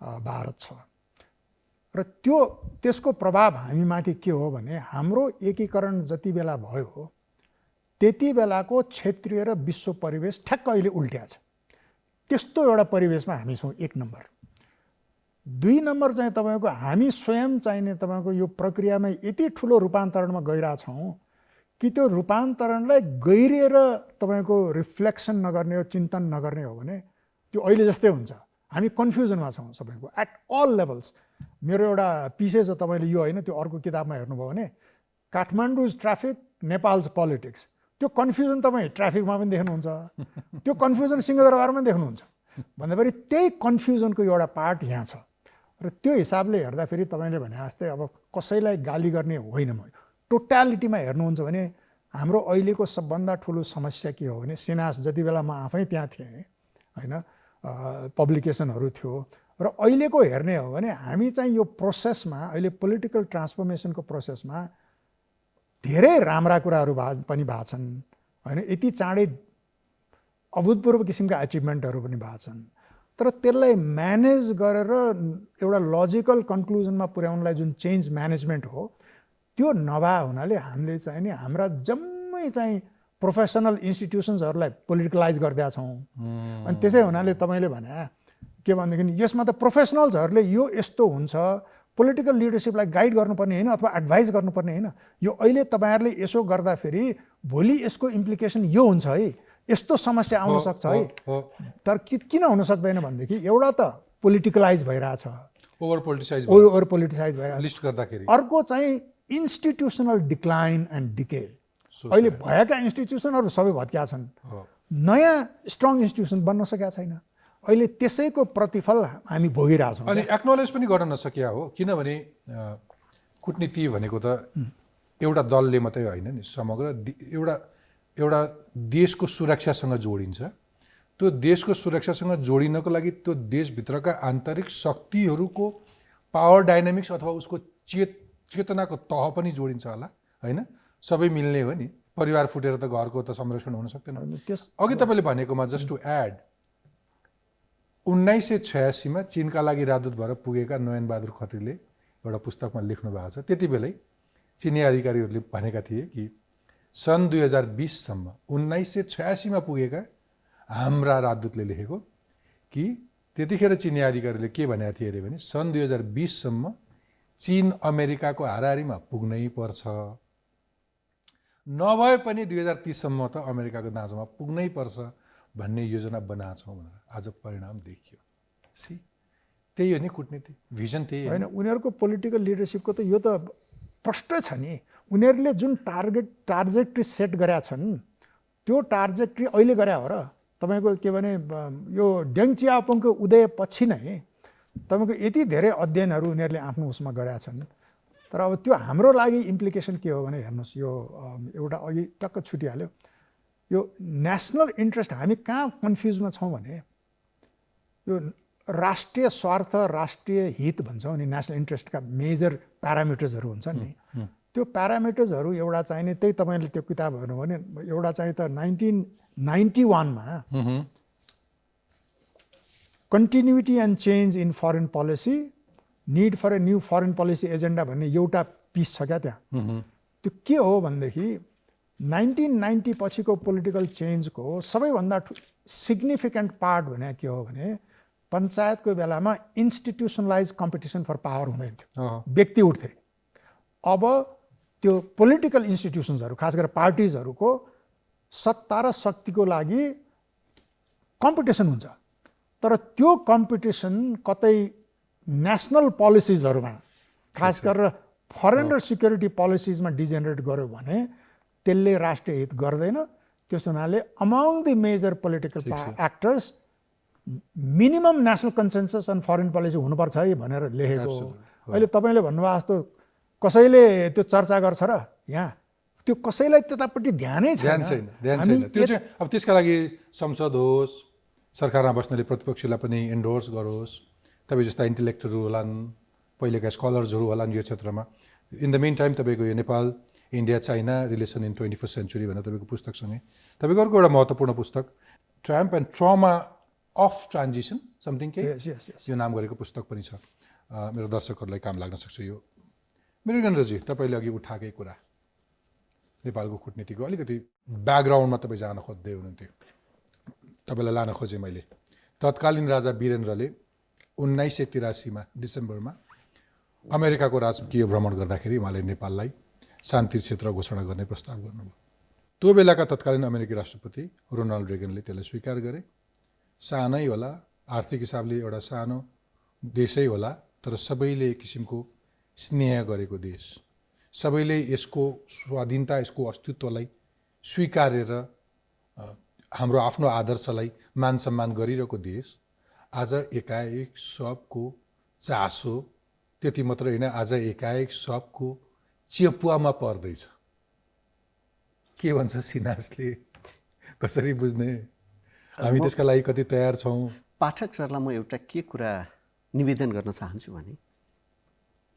Speaker 2: भारत छ र त्यसको प्रभाव हामीमाथि के हो भने हाम्रो एकीकरण जति बेला भयो त्यति बेलाको क्षेत्रीय र विश्व परिवेश ठ्याक्क अहिले उल्ट्या छ। त्यस्तो एउटा परिवेशमा हामी छौँ 1 नम्बर। 2 नम्बर चाहिँ तपाईँको हामी स्वयं चाहिने तपाईँको यो प्रक्रियामा यति ठुलो रूपान्तरणमा गइरहेछौँ कि त्यो रूपान्तरणलाई गहिरिएर तपाईँको रिफ्लेक्सन नगर्ने हो, चिन्तन नगर्ने हो भने त्यो अहिले जस्तै हुन्छ। हामी कन्फ्युजनमा छौँ सबैको एट अल लेभल्स। मेरो एउटा पिसे छ, तपाईँले यो होइन त्यो अर्को किताबमा हेर्नुभयो भने काठमाडौँ ट्राफिक, नेपाल्स पोलिटिक्स, त्यो कन्फ्युजन तपाईँ ट्राफिकमा पनि देख्नुहुन्छ, त्यो कन्फ्युजन सिंहदरबारमा पनि देख्नुहुन्छ। भन्दाखेरि त्यही कन्फ्युजनको एउटा पार्ट यहाँ छ र त्यो हिसाबले हेर्दाखेरि तपाईँले भने जस्तै अब कसैलाई गाली गर्ने होइन, म टोटालिटीमा हेर्नुहुन्छ भने हाम्रो अहिलेको सबभन्दा ठुलो समस्या के हो भने सिनास जति बेला म आफै त्यहाँ थिएँ होइन, पब्लिकेसनहरू थियो र अहिलेको हेर्ने हो भने हामी चाहिँ यो प्रोसेसमा अहिले पोलिटिकल ट्रान्सफर्मेसनको प्रोसेसमा धेरै राम्रा कुराहरू पनि भएको छन् होइन, यति चाँडै अभूतपूर्व किसिमका अचिभमेन्टहरू पनि भएको छन्, तर त्यसलाई म्यानेज गरेर एउटा लजिकल कन्क्लुजनमा पुर्याउनलाई जुन चेन्ज म्यानेजमेन्ट हो त्यो नभए हुनाले हामीले चाहिँ नि हाम्रा जम्मै चाहिँ प्रोफेसनल इन्स्टिट्युसन्सहरूलाई पोलिटिकलाइज गरिदिएका छौँ। अनि त्यसै हुनाले तपाईँले भने के भनेदेखि यसमा त प्रोफेसनल्सहरूले यो यस्तो हुन्छ, पोलिटिकल लिडरसिपलाई गाइड गर्नुपर्ने होइन अथवा एडभाइस गर्नुपर्ने होइन, यो अहिले तपाईँहरूले यसो गर्दाखेरि भोलि यसको इम्प्लिकेसन यो हुन्छ है, यस्तो समस्या आउन सक्छ है। तर किन हुन सक्दैन भनेदेखि एउटा त पोलिटिकलाइज भइरहेछ,
Speaker 1: ओभर पोलिटिसाइज
Speaker 2: भइरहेछ,
Speaker 1: लिस्ट गर्दाखेरि
Speaker 2: अर्को चाहिँ इन्स्टिट्युसनल डिक्लाइन एन्ड डिके। अहिले भएका इन्स्टिट्युसनहरू सबै भत्किया छन्, नयाँ स्ट्रङ इन्स्टिट्युसन बन्न सकेका छैन। अहिले त्यसैको प्रतिफल हामी भोगिरहेछौँ।
Speaker 1: अनि एक्नोलेज पनि गर्न नसकिया हो, किनभने कुटनीति भनेको त एउटा दलले मात्रै होइन नि, समग्र एउटा देशको सुरक्षासँग जोडिन्छ। त्यो देशको सुरक्षासँग जोडिनको लागि त्यो देशभित्रका आन्तरिक शक्तिहरूको पावर डाइनामिक्स अथवा उसको चेतनाको तह पनि जोडिन्छ होला होइन, सबै मिल्ने हो नि। परिवार फुटेर त घरको त संरक्षण हुन सक्दैन। अघि तपाईँले भनेकोमा जस्ट टु एड, 1986मा चीनका लागि राजदूत भएर पुगेका नयन बहादुर खत्रीले एउटा पुस्तकमा लेख्नु भएको छ। त्यति बेलै चिनी अधिकारीहरूले भनेका थिए कि सन् 2020सम्म 1986मा पुगेका हाम्रा राजदूतले लेखेको कि त्यतिखेर चिनी अधिकारीले के भनेका थिए अरे भने सन् 2020सम्म चीन अमेरिकाको हाराहारीमा पुग्नै पर्छ, नभए पनि 2030सम्म त अमेरिकाको दाँजोमा पुग्नै पर्छ भन्ने योजना बनाएको छौँ भनेर आज परिणाम देखियो। त्यही हो नि कुटनीति, भिजन त्यही
Speaker 2: होइन। उनीहरूको पोलिटिकल लिडरसिपको त यो त प्रष्ट छ नि। उनीहरूले जुन टार्जेक्ट्री सेट गरेका छन् त्यो टार्जेक्ट्री अहिले गरे हो र। तपाईँको के भने यो डेङ चियाओपिङको उदयपछि नै तपाईँको यति धेरै अध्ययनहरू उनीहरूले आफ्नो उसमा गरेका छन्। तर अब त्यो हाम्रो लागि इम्प्लिकेसन के हो भने हेर्नुहोस्, यो एउटा अघि टक्क छुटिहाल्यो, यो नेसनल इन्ट्रेस्ट हामी कहाँ कन्फ्युजमा छौँ भने यो राष्ट्रिय स्वार्थ, राष्ट्रिय हित भन्छौँ नि, नेसनल इन्ट्रेस्टका मेजर प्यारामिटर्सहरू हुन्छन् नि, त्यो प्यारामिटर्सहरू एउटा चाहिने त्यही तपाईँले त्यो किताब हेर्नु भने एउटा चाहिँ त 1991मा continuity and change in foreign policy, need for a new foreign policy agenda भन्ने एउटा पिस छ क्या त्यहाँ। त्यो के हो भनेदेखि 1990 पछिको पोलिटिकल चेन्जको सबैभन्दा सिग्निफिकेन्ट पार्ट भने के हो भने पञ्चायतको बेलामा इन्स्टिट्युसनलाइज कम्पिटिसन फर पावर हुँदैन थियो, व्यक्ति उठ्थे। अब त्यो पोलिटिकल इन्स्टिट्युसन्सहरू खास गरेर पार्टिजहरूको सत्ता र शक्तिको लागि कम्पिटिसन हुन्छ, तर त्यो कम्पिटिसन कतै नेसनल पोलिसिजहरूमा खास गरेर फरेन र सिक्युरिटी पोलिसिजमा डिजेनेरेट गर्यो भने त्यसले राष्ट्रिय हित गर्दैन, त्यस हुनाले among the major political actors minimum national consensus on foreign policy हुनुपर्छ है भनेर लेखेको हो। अहिले तपाईँले भन्नुभएको जस्तो कसैले त्यो चर्चा गर्छ र यहाँ त्यो कसैलाई त्यतापट्टि ध्यानै
Speaker 1: ध्यान छैन त्यो चाहिँ अब त्यसका लागि संसद होस्, सरकारमा बस्नेले प्रतिपक्षलाई पनि एन्डोर्स गरोस्, तपाईँ जस्ता इन्टेलेक्टहरू होलान्, पहिलेका स्कलर्सहरू होलान् यो क्षेत्रमा। इन द मेन टाइम तपाईँको यो Nepal India China relation in 21st century भनेर तपाईँको पुस्तकसँगै तपाईँको अर्को एउटा महत्त्वपूर्ण पुस्तक Trump and trauma of transition something के यो नाम गरेको पुस्तक पनि छ। मेरो दर्शकहरूलाई काम लाग्न सक्छ यो। मृगेन्द्रजी, तपाईँले अघि उठाएकै कुरा नेपालको कूटनीतिको अलिकति ब्याकग्राउन्डमा तपाईँ जान खोज्दै हुनुहुन्थ्यो, तपाईँलाई लान खोजेँ मैले। तत्कालीन राजा वीरेन्द्रले 1983मा डिसेम्बरमा अमेरिकाको राजकीय भ्रमण गर्दाखेरि उहाँले नेपाललाई शान्ति क्षेत्र घोषणा गर्ने प्रस्ताव गर्नुभयो। त्यो बेलाका तत्कालीन अमेरिकी राष्ट्रपति रोनाल्ड रेगनले त्यसलाई स्वीकार गरे। सानै होला, आर्थिक हिसाबले एउटा सानो देशै होला, तर सबैले एक किसिमको स्नेह गरेको देश, सबैले यसको स्वाधीनता, यसको अस्तित्वलाई स्वीकारेर हाम्रो आफ्नो आदर्शलाई मान सम्मान गरिरहेको देश आज एकाएक सबको चासो, त्यति मात्र होइन, आज एकाएक सबको चेपुवामा पर्दैछ। के भन्छ सिन्हासले, कसरी बुझ्ने? हामी त्यसका लागि कति तयार छौँ?
Speaker 3: पाठक सरलाई म एउटा के कुरा निवेदन गर्न चाहन्छु भने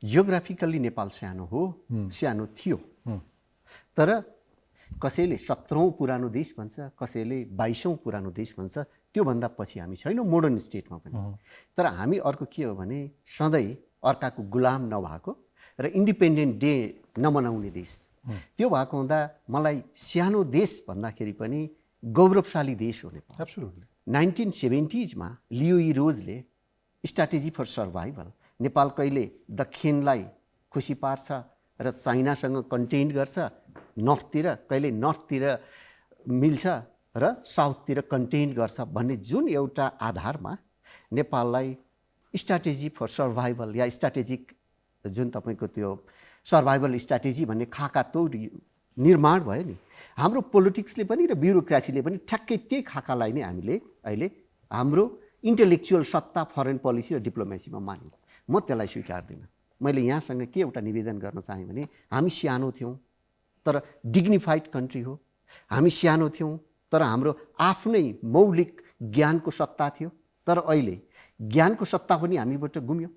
Speaker 3: जियोग्राफिकल्ली नेपाल सानो हो, सानो थियो, तर कसैले 17औं पुरानो देश भन्छ, कसैले 22औं पुरानो देश भन्छ। त्योभन्दा पछि हामी छैनौँ मोडर्न स्टेटमा पनि। तर हामी अर्को के हो भने सधैँ अर्काको गुलाम नभएको र इन्डिपेन्डेन्ट डे नमनाउने देश। त्यो भएको हुँदा मलाई सानो देश भन्दाखेरि पनि गौरवशाली देश हो Nepal.
Speaker 1: Absolutely.
Speaker 3: 1970s Leo E रोजले स्ट्राटेजी फर सर्भाइभल, नेपाल कहिले दक्षिणलाई खुसी पार्छ र चाइनासँग कन्टेन्ट गर्छ, नर्थतिर कहिले नर्थतिर मिल्छ र साउथतिर कन्टेन्ट गर्छ भन्ने जुन एउटा आधारमा नेपाललाई स्ट्राटेजी फर सर्भाइभल या स्ट्राटेजिक जुन तपाईँको त्यो सर्भाइभल स्ट्राटेजी भन्ने खाका त्यो निर्माण भयो नि, हाम्रो पोलिटिक्सले पनि र ब्युरोक्रेसीले पनि ठ्याक्कै त्यही खाकालाई नै हामीले अहिले हाम्रो इन्टेलेक्चुअल सत्ता फरेन पोलिसी र डिप्लोमेसीमा मान्यौँ। म त्यसलाई स्वीकार्दिनँ। मैले यहाँसँग के एउटा निवेदन गर्न चाहेँ भने हामी सानो थियौँ तर डिग्निफाइड कन्ट्री हो, हामी सानो थियौँ तर हाम्रो आफ्नै मौलिक ज्ञानको सत्ता थियो, तर अहिले ज्ञानको सत्ता पनि हामीबाट गुम्यो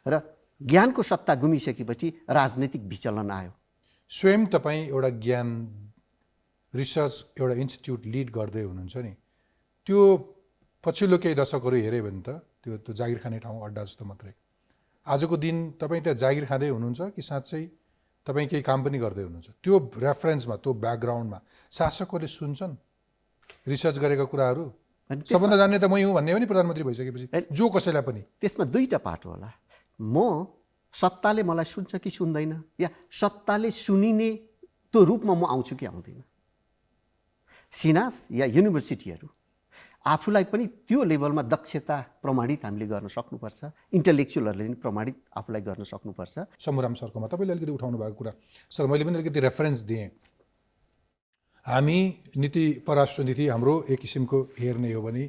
Speaker 3: र ज्ञानको सत्ता गुमिसकेपछि राजनीतिक विचलन आयो।
Speaker 1: स्वयं तपाईँ एउटा ज्ञान रिसर्च एउटा इन्स्टिट्युट लिड गर्दै हुनुहुन्छ नि, त्यो पछिल्लो केही दशकहरू हेऱ्यो भने त त्यो जागिर खाने ठाउँ अड्डा जस्तो मात्रै। आजको दिन तपाईँ त्यहाँ जागिर खाँदै हुनुहुन्छ कि साँच्चै तपाईँ केही काम पनि गर्दै हुनुहुन्छ? त्यो रेफरेन्समा, त्यो ब्याकग्राउन्डमा शासकहरूले सुन्छन् रिसर्च गरेका कुराहरू? सबभन्दा जान्ने त मै हुँ भन्ने हो नि प्रधानमन्त्री भइसकेपछि, जो कसैलाई पनि।
Speaker 3: त्यसमा दुईटा पाटो होला। म सत्ताले मलाई सुन्छ कि सुन्दैन, या सत्ताले सुनिने त्यो रूपमा म आउँछु कि आउँदैन। सिनास या युनिभर्सिटीहरू आफूलाई पनि त्यो लेभलमा दक्षता प्रमाणित हामीले गर्न सक्नुपर्छ, इन्टेलेक्चुअलहरूले पनि प्रमाणित आफूलाई गर्न सक्नुपर्छ।
Speaker 1: शम्भुराम सरकोमा तपाईँले अलिकति उठाउनु भएको कुरा सर मैले पनि अलिकति रेफरेन्स दिएँ। हामी नीति परराष्ट्र नीति हाम्रो एक किसिमको हेर्ने हो भने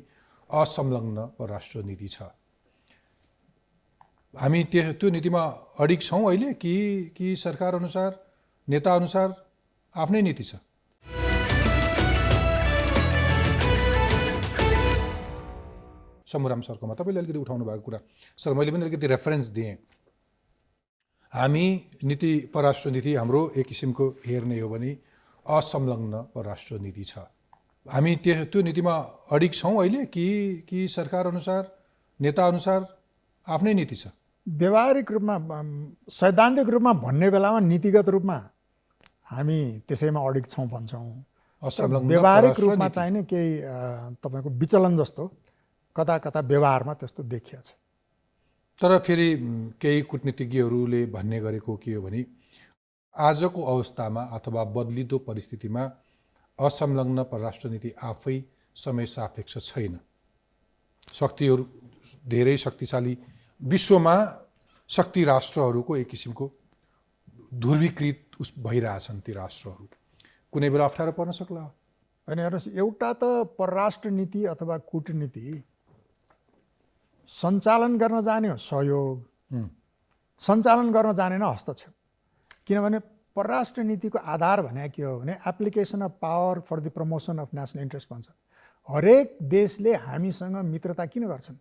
Speaker 1: असंलग्न परराष्ट्र नीति छ। हामी त्यो नीतिमा अडिग छौँ अहिले कि सरकार अनुसार, नेता अनुसार आफ्नै नीति छ? शम्भुराम सरकोमा तपाईँले अलिकति उठाउनु भएको कुरा सर मैले पनि अलिकति रेफरेन्स दिएँ। हामी नीति परराष्ट्र नीति हाम्रो एक किसिमको हेर्ने हो भने असंलग्न परराष्ट्र नीति छ। हामी त्यो नीतिमा अडिग छौँ अहिले कि सरकार अनुसार, नेता अनुसार आफ्नै नीति छ?
Speaker 2: व्यवहारिक रूपमा, सैद्धान्तिक रूपमा भन्ने बेलामा नीतिगत रूपमा हामी त्यसैमा अडिग छौँ भन्छौँ। व्यवहारिक रूपमा चाहिँ नि केही तपाईँको विचलन जस्तो कता कता व्यवहारमा त्यस्तो देखिया छ।
Speaker 1: तर फेरि केही कूटनीतिज्ञहरूले भन्ने गरेको के हो भने आजको अवस्थामा अथवा बदलिदो परिस्थितिमा असंलग्न परराष्ट्र नीति आफै समय सापेक्ष छैन। शक्तिहरू धेरै शक्तिशाली, विश्वमा शक्ति राष्ट्रहरूको एक किसिमको ध्रुवीकृत भइरहेछन् ती राष्ट्रहरू। कुनै बेला अप्ठ्यारो पर्न सक्ला,
Speaker 2: होइन हेर्नुहोस्, एउटा त परराष्ट्र नीति अथवा कूटनीति सञ्चालन गर्न जाने हो सहयोग, सञ्चालन गर्न जानेन हस्तक्षेप। किनभने परराष्ट्र नीतिको आधार भने के हो भने application of power for the promotion of national interest भन्छ। हरेक देशले हामीसँग मित्रता किन गर्छन्?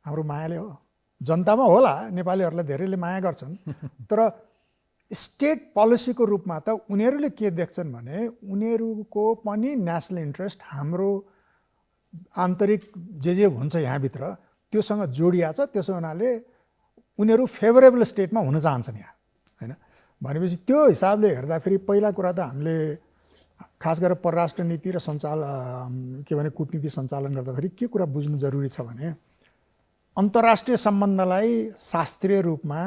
Speaker 2: हाम्रो मायाले हो। जनतामा होला, नेपालीहरूलाई धेरैले माया गर्छन्, तर स्टेट पोलिसीको रूपमा त उनीहरूले के देख्छन् भने उनीहरूको पनि नेसनल इन्ट्रेस्ट हाम्रो आन्तरिक जे हुन्छ यहाँभित्र त्योसँग जोडिया छ। त्यसो हुनाले उनीहरू फेभरेबल स्टेटमा हुन चाहन्छन् यहाँ, होइन? भनेपछि त्यो हिसाबले हेर्दाखेरि पहिला कुरा त हामीले खास गरेर परराष्ट्र नीति र के भने कूटनीति सञ्चालन गर्दाखेरि के कुरा बुझ्नु जरुरी छ भने अन्तर्राष्ट्रिय सम्बन्धलाई शास्त्रीय रूपमा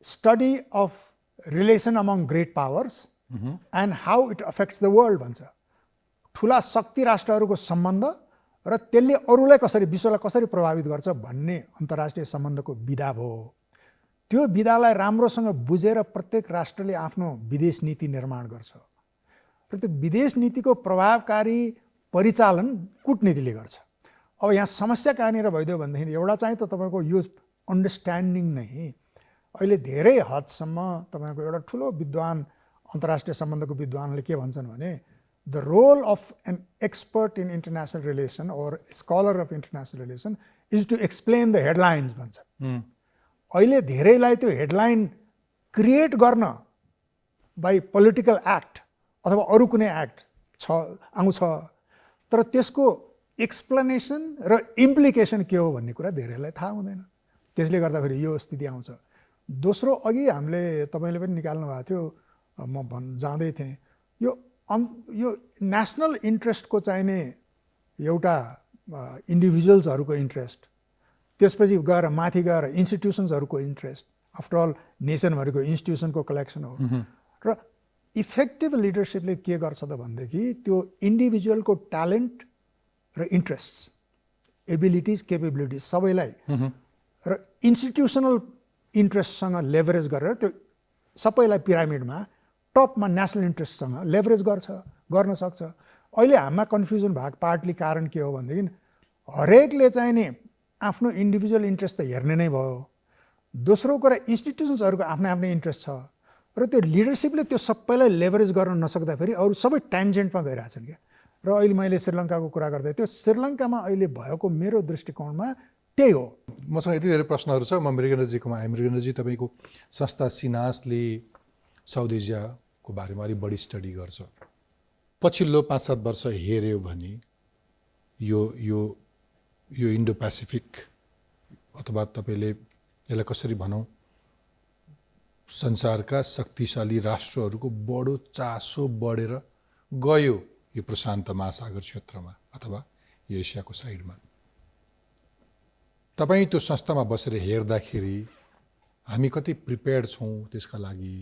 Speaker 2: study of relation among great powers and how it affects the world भन्छ। ठुला शक्ति राष्ट्रहरूको सम्बन्ध र त्यसले अरूलाई कसरी, विश्वलाई कसरी प्रभावित गर्छ भन्ने अन्तर्राष्ट्रिय सम्बन्धको विधा भयो। त्यो विधालाई राम्रोसँग बुझेर प्रत्येक राष्ट्रले आफ्नो विदेश नीति निर्माण गर्छ र त्यो विदेश नीतिको प्रभावकारी परिचालन कूटनीतिले गर्छ। अब यहाँ समस्या कहाँनिर भइदियो भनेदेखि एउटा चाहिँ त तपाईँको यो अन्डरस्ट्यान्डिङ नै अहिले धेरै हदसम्म तपाईँको एउटा ठुलो विद्वान, अन्तर्राष्ट्रिय सम्बन्धको विद्वानले के भन्छन् भने the role of an expert in international relation or scholar of international relation is to explain the headlines भन्छ। अहिले धेरैलाई त्यो हेडलाइन क्रिएट गर्न बाई पोलिटिकल एक्ट अथवा अरू कुनै एक्ट आउँछ, तर त्यसको एक्सप्लेनेसन र इम्प्लिकेसन के हो भन्ने कुरा धेरैलाई थाहा हुँदैन। त्यसले गर्दाखेरि यो स्थिति आउँछ। दोस्रो, अघि हामीले तपाईँले पनि निकाल्नु भएको थियो, म जाँदै थिएँ, यो नेसनल इन्ट्रेस्टको चाहिने एउटा इन्डिभिजुअल्सहरूको इन्ट्रेस्ट, त्यसपछि गएर माथि गएर इन्स्टिट्युसन्सहरूको इन्ट्रेस्ट, आफ्टर अल नेसनभरिको इन्स्टिट्युसनको कलेक्सन हो। र इफेक्टिभ लिडरसिपले के गर्छ त भनेदेखि त्यो इन्डिभिजुअलको ट्यालेन्ट र इन्ट्रेस्ट, एबिलिटिज, केपेबिलिटिज सबैलाई र इन्स्टिट्युसनल इन्ट्रेस्टसँग लेभरेज गरेर त्यो सबैलाई पिरामिडमा टपमा नेसनल इन्ट्रेस्टसँग लेभरेज गर्न सक्छ। अहिले हाम्रा कन्फ्युजन भएको पार्टली कारण के हो भनेदेखि हरेकले चाहिँ नि आफ्नो इन्डिभिजुअल इन्ट्रेस्ट त हेर्ने नै भयो। दोस्रो कुरा, इन्स्टिट्युसन्सहरूको आफ्नो इन्ट्रेस्ट छ र त्यो लिडरसिपले त्यो सबैलाई लेभरेज गर्न नसक्दाखेरि अरू सबै ट्यान्जेन्टमा गइरहेछन् क्या। र अहिले मैले श्रीलङ्काको कुरा गर्दै थियो, श्रीलङ्कामा अहिले भएको मेरो दृष्टिकोणमा त्यही हो।
Speaker 1: मसँग यति धेरै प्रश्नहरू छ, म मृगेन्द्रजीकोमा आएँ। मृगेन्द्रजी, तपाईँको संस्था सिनासले साउथ एसियाको बारेमा अलिक बढी स्टडी गर्छ। पछिल्लो 5-7 वर्ष हेऱ्यो भने यो इन्डो पेसिफिक अथवा तपाईँले यसलाई कसरी भनौँ, संसारका शक्तिशाली राष्ट्रहरूको बडो चासो बढेर गयो यो प्रशान्त महासागर क्षेत्रमा अथवा यो एसियाको साइडमा। तपाईँ त्यो संस्थामा बसेर हेर्दाखेरि हामी कति प्रिपेयर्ड छौँ त्यसका लागि,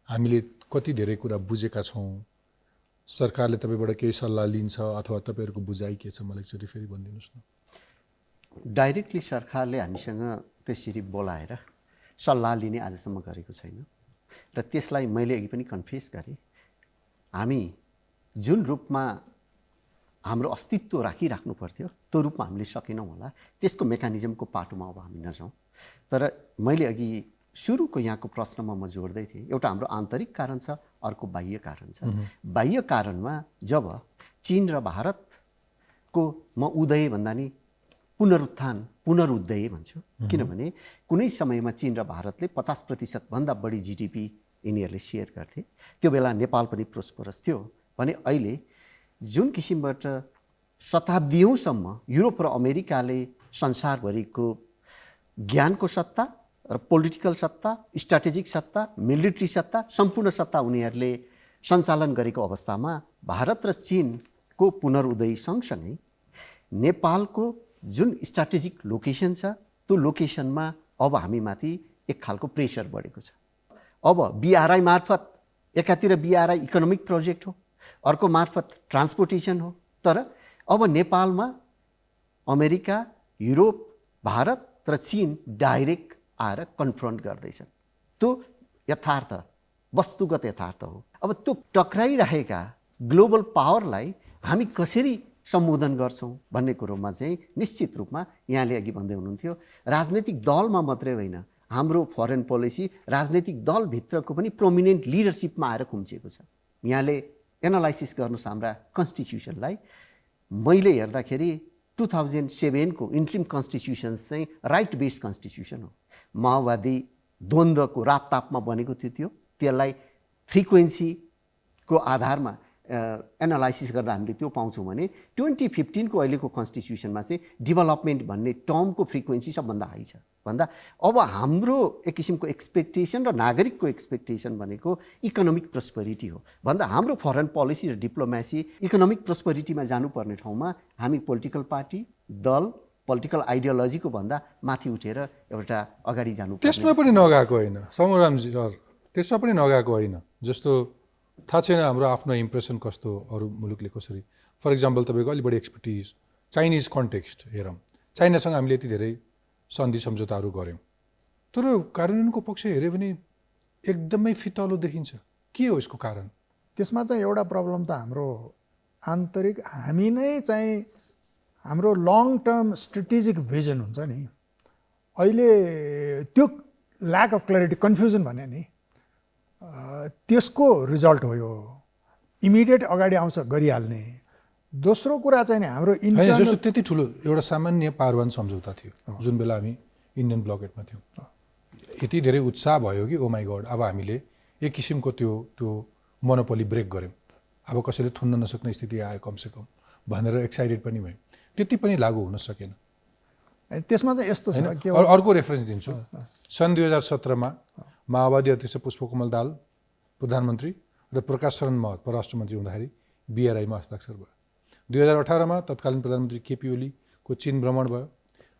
Speaker 1: हामीले कति धेरै कुरा बुझेका छौँ, सरकारले तपाईँबाट केही सल्लाह लिन्छ अथवा तपाईँहरूको बुझाइ के छ, मलाई एकचोटि फेरि भनिदिनुहोस् न।
Speaker 3: डाइरेक्टली सरकारले हामीसँग त्यसरी बोलाएर सल्लाह लिने आजसम्म गरेको छैन र त्यसलाई मैले अघि पनि कन्फेस गरेँ। हामी जुन रूपमा हाम्रो अस्तित्व राखिराख्नु पर्थ्यो त्यो रूपमा हामीले सकेनौँ होला। त्यसको मेकानिजमको पाटोमा अब हामी नजाउँ। तर मैले अघि सुरुको यहाँको प्रश्नमा म जोड्दै थिएँ, एउटा हाम्रो आन्तरिक कारण छ, अर्को बाह्य कारण छ। बाह्य कारणमा जब चीन र भारतको म उदय भन्दा नि पुनरुदय भन्छु, किनभने कुनै समयमा चीन र भारतले 50% भन्दा बढी जिडिपी यिनीहरूले सेयर गर्थे। त्यो बेला नेपाल पनि प्रोस्परस थियो भने अहिले जुन किसिमबाट शताब्दीौँसम्म युरोप र अमेरिकाले संसारभरिको ज्ञानको सत्ता र पोलिटिकल सत्ता, स्ट्राटेजिक सत्ता, मिलिट्री सत्ता, सम्पूर्ण सत्ता उनीहरूले सञ्चालन गरेको अवस्थामा भारत र चीनको पुनरुदय सँगसँगै नेपालको जुन स्ट्राटेजिक लोकेसन छ त्यो लोकेसनमा अब हामीमाथि एक खालको प्रेसर बढेको छ। अब बिआरआई मार्फत, एकातिर बिआरआई इकोनोमिक प्रोजेक्ट हो, अर्को मार्फत ट्रान्सपोर्टेसन हो, तर अब नेपालमा अमेरिका, युरोप, भारत र चीन डाइरेक्ट आएर कन्फ्रन्ट गर्दैछन्। त्यो यथार्थ, वस्तुगत यथार्थ हो। अब त्यो टक्राइरहेका ग्लोबल पावरलाई हामी कसरी सम्बोधन गर्छौँ भन्ने कुरोमा चाहिँ निश्चित रूपमा यहाँले अघि भन्दै हुनुहुन्थ्यो राजनैतिक दलमा मात्रै होइन हाम्रो फरेन पोलिसी राजनैतिक दलभित्रको पनि प्रोमिनेन्ट लिडरसिपमा आएर खुम्चिएको छ। यहाँले एनालाइसिस गर्नुहोस् हाम्रा कन्स्टिट्युसनलाई। मैले हेर्दाखेरि 2007 को इन्ट्रिम कन्स्टिट्युसन चाहिँ राइट बेस्ड कन्स्टिट्युसन हो। माओवादी द्वन्द्वको रापतापमा बनेको थियो त्यो। त्यसलाई फ्रिक्वेन्सीको आधारमा एनालाइसिस गर्दा हामीले त्यो पाउँछौँ भने 2015 को अहिलेको कन्स्टिट्युसनमा चाहिँ डेभलपमेन्ट भन्ने टर्मको फ्रिक्वेन्सी सबभन्दा हाई छ। भन्दा अब हाम्रो एक किसिमको एक्सपेक्टेसन र नागरिकको एक्सपेक्टेसन भनेको इकोनोमिक प्रोस्पेरिटी हो। भन्दा हाम्रो फरेन पोलिसी र डिप्लोमेसी इकोनोमिक प्रोस्पेरिटीमा जानुपर्ने ठाउँमा हामी पोलिटिकल पार्टी दल पोलिटिकल आइडियोलोजीको भन्दा माथि उठेर एउटा अगाडि जानु
Speaker 1: त्यसमा पनि नगएको होइन समररामजी सर, त्यसमा पनि नगएको होइन। जस्तो थाहा छैन हाम्रो आफ्नो इम्प्रेसन कस्तो अरू मुलुकले कसरी। फर इक्जाम्पल तपाईँको अलिक बढी एक्सपर्टिज चाइनिज कन्टेक्स्ट हेरौँ, चाइनासँग हामीले यति धेरै सन्धि सम्झौताहरू गऱ्यौँ तर कार्यान्वयनको पक्ष हेऱ्यो भने एकदमै फितलो देखिन्छ। के हो यसको कारण?
Speaker 2: त्यसमा चाहिँ एउटा प्रब्लम त हाम्रो आन्तरिक हामी नै चाहिँ हाम्रो लङ टर्म स्ट्रेटेजिक भिजन हुन्छ नि, अहिले त्यो ल्याक अफ क्ल्यारिटी कन्फ्युजन भने नि त्यसको रिजल्ट हो यो। इमिडिएट अगाडि आउँछ गरिहाल्ने। दोस्रो कुरा चाहिँ नि हाम्रो
Speaker 1: होइन जस्तो त्यति ठुलो एउटा सामान्य पारवान सम्झौता थियो जुन बेला हामी इन्डियन ब्लकेटमा थियौँ। यति धेरै उत्साह भयो कि ओ माई गड अब हामीले एक किसिमको त्यो मोनोपोली ब्रेक गऱ्यौँ, अब कसैले थुन्न नसक्ने स्थिति आयो कमसेकम भनेर एक्साइटेड पनि भयो। त्यति पनि लागु हुन सकेन।
Speaker 2: त्यसमा चाहिँ यस्तो छ
Speaker 1: के अर्को रेफरेन्स दिन्छु। सन् 2017 मा माओवादी अध्यक्ष पुष्पकमल दाहाल प्रधानमन्त्री र प्रकाश शरण महत परराष्ट्र मन्त्री हुँदाखेरि BRI-मा हस्ताक्षर भयो। 2018 मा तत्कालीन प्रधानमन्त्री KP ओलीको चीन भ्रमण भयो।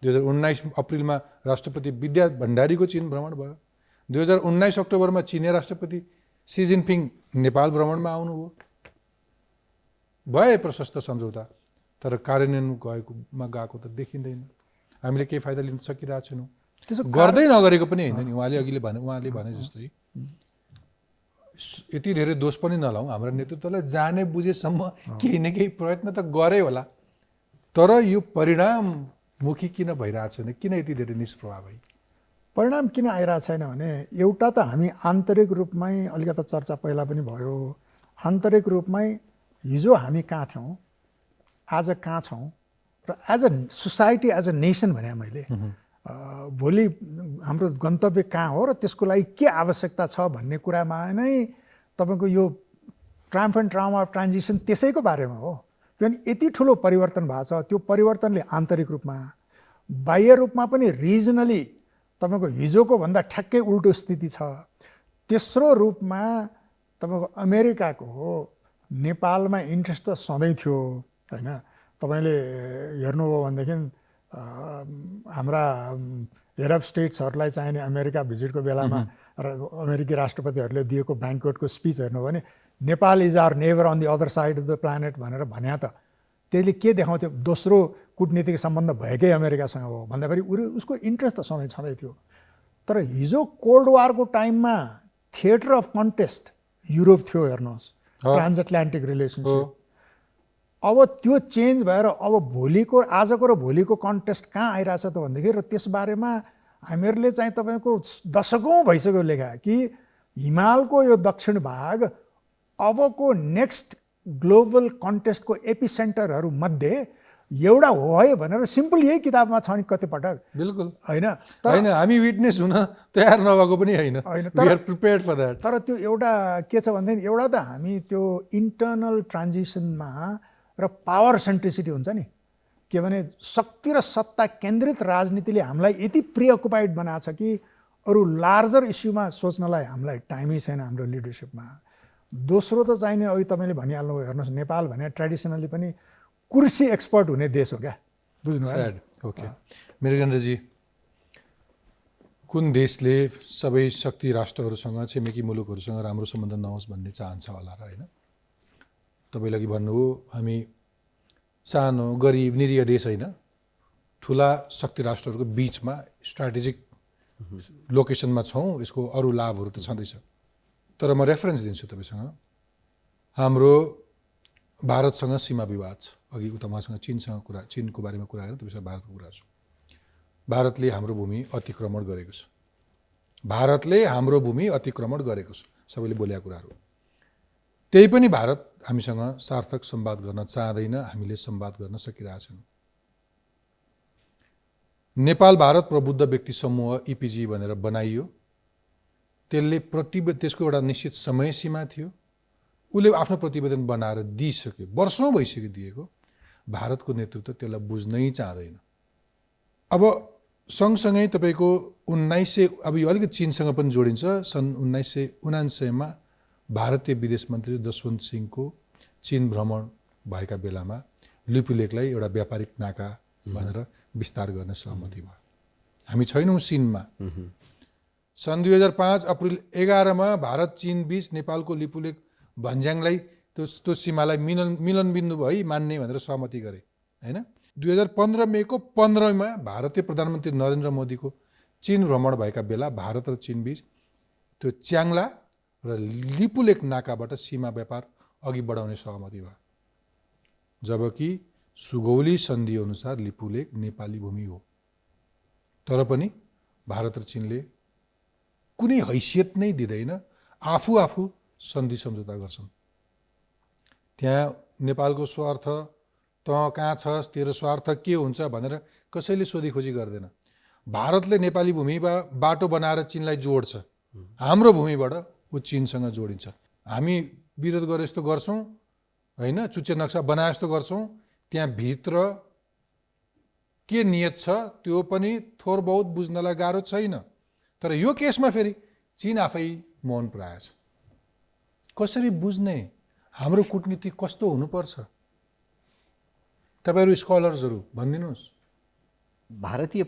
Speaker 1: 2019 अप्रिलमा राष्ट्रपति विद्या भण्डारीको चीन भ्रमण भयो। 2019 अक्टोबरमा चिनिया राष्ट्रपति सी जिनपिङ नेपाल भ्रमणमा आउनुभयो। भए प्रशस्त सम्झौता तर कार्यान्वयन गएको त देखिँदैन। हामीले केही फाइदा लिन सकिरहेको छैनौँ। गर्दै नगरेको पनि होइन नि। उहाँले भने जस्तै यति धेरै दोष पनि नलाउँ, हाम्रो नेतृत्वलाई जाने बुझेसम्म केही न केही प्रयत्न त गरे होला तर यो परिणाममुखी किन भइरहेको छैन? किन यति धेरै निष्प्रभाव भई?
Speaker 2: परिणाम किन आइरहेको छैन भने एउटा त हामी आन्तरिक रूपमै अलिकति चर्चा पहिला पनि भयो। आन्तरिक रूपमै हिजो हामी कहाँ थियौँ आज कहाँ छौँ र as a society as a nation भने मैले भोलि हाम्रो गन्तव्य कहाँ हो र त्यसको लागि के आवश्यकता छ भन्ने कुरामा नै तपाईँको यो ट्रायम्फ एन्ड ट्राउमा अफ ट्रान्जिसन त्यसैको बारेमा हो। किनभने यति ठुलो परिवर्तन भएको छ। त्यो परिवर्तनले आन्तरिक रूपमा बाह्य रूपमा पनि रिजनली तपाईँको हिजोको भन्दा ठ्याक्कै उल्टो स्थिति छ। तेस्रो रूपमा तपाईँको अमेरिकाको नेपालमा इन्ट्रेस्ट त सधैँ थियो होइन। तपाईँले हेर्नुभयो भनेदेखि हाम्रा हेड अफ स्टेट्सहरूलाई चाहिने अमेरिका भिजिटको बेलामा र अमेरिकी राष्ट्रपतिहरूले दिएको ब्याङ्क्वेटको स्पिच हेर्नु भने Nepal is our neighbour on the other side of the planet भनेर भन्या त त्यसले के देखाउँथ्यो? दोस्रो कुटनीतिक सम्बन्ध भएकै अमेरिकासँग हो भन्दाखेरि उसको इन्ट्रेस्ट त सधैँ छँदै थियो। तर हिजो कोल्ड वारको टाइममा थिएटर अफ कन्टेस्ट युरोप थियो हेर्नुहोस्, ट्रान्सएटलान्टिक रिलेसनसिप। अब त्यो चेन्ज भएर अब आजको र भोलिको कन्टेस्ट कहाँ आइरहेछ त भनेदेखि र त्यसबारेमा हामीहरूले चाहिँ तपाईँको दशकौँ भइसक्यो लेखा कि हिमालको यो दक्षिण भाग अबको नेक्स्ट ग्लोबल कन्टेस्टको एपिसेन्टरहरू मध्ये एउटा हो है भनेर सिम्पल यही किताबमा छ नि कतिपटक।
Speaker 1: बिल्कुल
Speaker 2: होइन
Speaker 1: हामी विटनेस हुन तयार नभएको पनि होइन। We are prepared for that.
Speaker 2: तर त्यो एउटा के छ भनेदेखि एउटा त हामी त्यो इन्टर्नल ट्रान्जिसनमा र पावर सेन्ट्रिसिटी हुन्छ नि, के भने शक्ति र सत्ता केन्द्रित राजनीतिले हामीलाई यति प्रिअकुपाइड बनाएको छ कि अरू लार्जर इस्युमा सोच्नलाई हामीलाई टाइमै छैन हाम्रो लिडरसिपमा। दोस्रो त चाहिने अघि तपाईँले भनिहाल्नु हेर्नुहोस्, नेपाल भने ट्रेडिसनली पनि कुर्सी एक्सपर्ट हुने देश हो क्या, बुझ्नुभयो?
Speaker 1: ओके मृगेन्द्रजी, कुन देशले सबै शक्ति राष्ट्रहरूसँग छिमेकी मुलुकहरूसँग राम्रो सम्बन्ध नहोस् भन्ने चाहन्छ होला र होइन? तपाईँले अघि भन्नुभयो हामी सानो गरिब निरीह देश होइन, ठुला शक्ति राष्ट्रहरूको बिचमा स्ट्राटेजिक लोकेसनमा छौँ, यसको अरू लाभहरू त छँदैछ। तर म रेफरेन्स दिन्छु तपाईँसँग। हाम्रो भारतसँग सीमा विवाद छ। अघि उता उहाँसँग चीनको बारेमा कुरा गरेर त्यसपछि भारतको कुरा छ। भारतले हाम्रो भूमि अतिक्रमण गरेको छ। भारतले हाम्रो भूमि अतिक्रमण गरेको छ, सबैले बोलेका कुराहरू। त्यही पनि भारत हामीसँग सार्थक संवाद गर्न चाहँदैन, हामीले संवाद गर्न सकिरहेछौँ। नेपाल भारत प्रबुद्ध व्यक्ति समूह इपिजी भनेर बनाइयो। त्यसको एउटा निश्चित समय सीमा थियो। उसले आफ्नो प्रतिवेदन बनाएर दिइसक्यो, वर्षौँ भइसक्यो दिएको। भारतको नेतृत्व त्यसलाई बुझ्नै चाहँदैन। अब सँगसँगै तपाईँको 1900 अब यो अलिकति चीनसँग पनि जोडिन्छ। सन् 1999 भारतीय विदेश मन्त्री जसवन्त सिंहको चीन भ्रमण भएका बेलामा लिपुलेखलाई एउटा व्यापारिक नाका भनेर विस्तार गर्ने सहमति भयो। हामी छैनौँ चीनमा। सन् 2005 अप्रिल 11 भारत चीन बीच नेपालको लिपुलेख भन्ज्याङलाई त्यो सीमालाई मिलनबिन्दु भई मान्ने भनेर सहमति गरे, होइन? 2015 मेको 15 भारतीय प्रधानमन्त्री नरेन्द्र मोदीको चीन भ्रमण भएका बेला भारत र चीन बीच त्यो च्याङ्ला र लिपुलेख नाकाबाट सीमा व्यापार अघि बढाउने सहमति भयो। जबकि सुगौली सन्धि अनुसार लिपुलेख नेपाली भूमि हो। तर पनि भारत र चीनले कुनै हैसियत नै दिँदैन, आफू सन्धि सम्झौता गर्छन्। त्यहाँ नेपालको स्वार्थ, त कहाँ छस्, तेरो स्वार्थ के हुन्छ भनेर कसैले सोधीखोजी गर्दैन। भारतले नेपाली भूमिमा बाटो बनाएर चीनलाई जोड्छ, हाम्रो भूमिबाट ऊ चीनसँग जोडिन्छ। हामी विरोध गरे जस्तो गर्छौँ, होइन? चुच्चे नक्सा बनाए जस्तो गर्छौँ। त्यहाँ भित्र के नियत छ त्यो पनि थोर बहुत बुझ्नलाई गाह्रो छैन। तर यो केसमा फेरि चीन आफै मौन पराएको छ। कसरी बुझ्ने? हाम्रो कूटनीति कस्तो हुनुपर्छ? तपाईँहरू स्कलर्सहरू भनिदिनुहोस्।
Speaker 3: भारतीय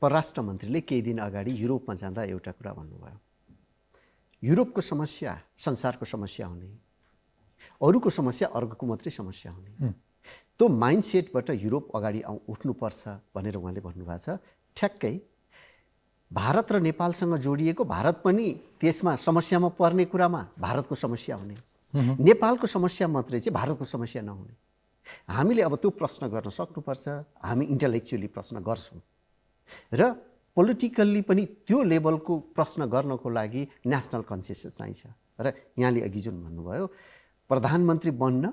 Speaker 3: परराष्ट्र मन्त्रीले केही दिन अगाडि युरोपमा जाँदा एउटा कुरा भन्नुभयो, युरोपको समस्या संसारको समस्या हुने, अरूको समस्या अर्कोको मात्रै समस्या हुने। त्यो माइन्डसेटबाट युरोप अगाडि उठ्नुपर्छ भनेर उहाँले भन्नुभएको छ। ठ्याक्कै भारत र नेपालसँग जोडिएको, भारत पनि त्यसमा समस्यामा पर्ने कुरामा भारतको समस्या हुने, नेपालको समस्या मात्रै चाहिँ भारतको समस्या नहुने। हामीले अब त्यो प्रश्न गर्न सक्नुपर्छ। हामी इन्टेलेक्चुअली प्रश्न गर्छौँ र पोलिटिकल्ली पनि त्यो लेभलको प्रश्न गर्नको लागि नेसनल कन्सेन्सस चाहिन्छ। र यहाँले अघि जुन भन्नुभयो प्रधानमन्त्री बन्न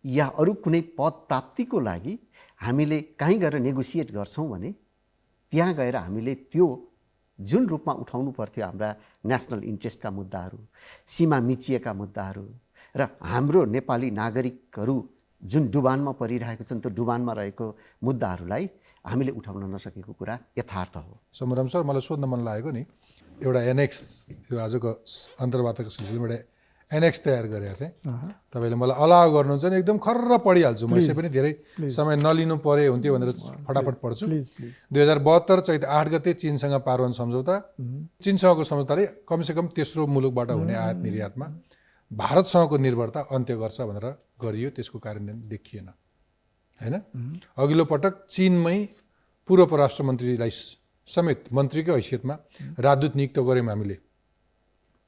Speaker 3: या अरू कुनै पद प्राप्तिको लागि हामीले कहीँ गएर नेगोसिएट गर्छौँ भने त्यहाँ गएर हामीले त्यो जुन रूपमा उठाउनु पर्थ्यो हाम्रा नेसनल इन्ट्रेस्टका मुद्दाहरू, सीमा मिचिएका मुद्दाहरू र हाम्रो नेपाली नागरिकहरू जुन डुबानमा परिरहेको छन् त्यो डुबानमा रहेको मुद्दाहरूलाई हामीले उठाउन नसकेको कुरा यथार्थ हो।
Speaker 1: समरम सर, मलाई सोध्न मन लागेको नि, एउटा एनेक्स, यो आजको अन्तर्वार्ताको सिलसिलामा एउटा एनेक्स तयार गरेको थिएँ। तपाईँले मलाई अलाउ गर्नुहुन्छ भने एकदम खर्र पढिहाल्छु। म यसै पनि धेरै समय नलिनु परे हुन्थ्यो भनेर फटाफट पढ्छु। 2072 चैत 8 गते चीनसँग पारोन सम्झौता। चीनसँगको सम्झौताले कमसेकम तेस्रो मुलुकबाट हुने आयात निर्यातमा भारतसँगको निर्भरता अन्त्य गर्छ भनेर गरियो। त्यसको कार्यान्वयन देखिएन, होइन? अघिल्लो पटक चीनमै पूर्व परराष्ट्र मन्त्रीलाई समेत मन्त्रीकै हैसियतमा राजदूत नियुक्त गऱ्यौँ हामीले।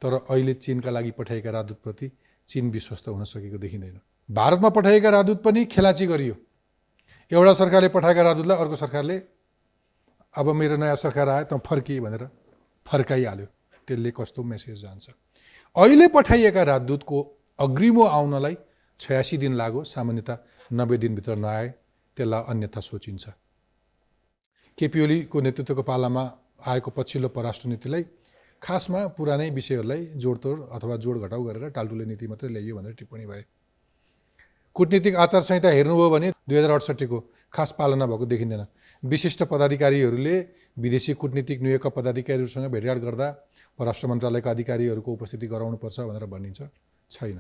Speaker 1: तर अहिले चीनका लागि पठाएका राजदूतप्रति चीन विश्वस्त हुन सकेको देखिँदैन। भारतमा पठाएका राजदूत पनि खेलाची गरियो। एउटा सरकारले पठाएका राजदूतलाई अर्को सरकारले अब मेरो नयाँ सरकार आयो त फर्किए भनेर फर्काइहाल्यो। त्यसले कस्तो मेसेज जान्छ? अहिले पठाइएका राजदूतको अग्रिमो आउनलाई 86 दिन लाग्यो। सामान्यतः 90 दिनभित्र नआए त्यसलाई अन्यथा सोचिन्छ। केपी ओलीको नेतृत्वको पालामा आएको पछिल्लो परराष्ट्र नीतिलाई खासमा पुरानै विषयहरूलाई जोडतोड अथवा जोड घटाउ गरेर टालटुले नीति मात्रै ल्याइयो भनेर टिप्पणी भए। कूटनीतिक आचार संहिता हेर्नुभयो भने 2068 को खास पालना भएको देखिँदैन। विशिष्ट पदाधिकारीहरूले विदेशी कूटनीतिक नियोगका पदाधिकारीहरूसँग भेटघाट गर्दा परराष्ट्र मन्त्रालयका अधिकारीहरूको उपस्थिति गराउनुपर्छ भनेर भनिन्छ, छैन।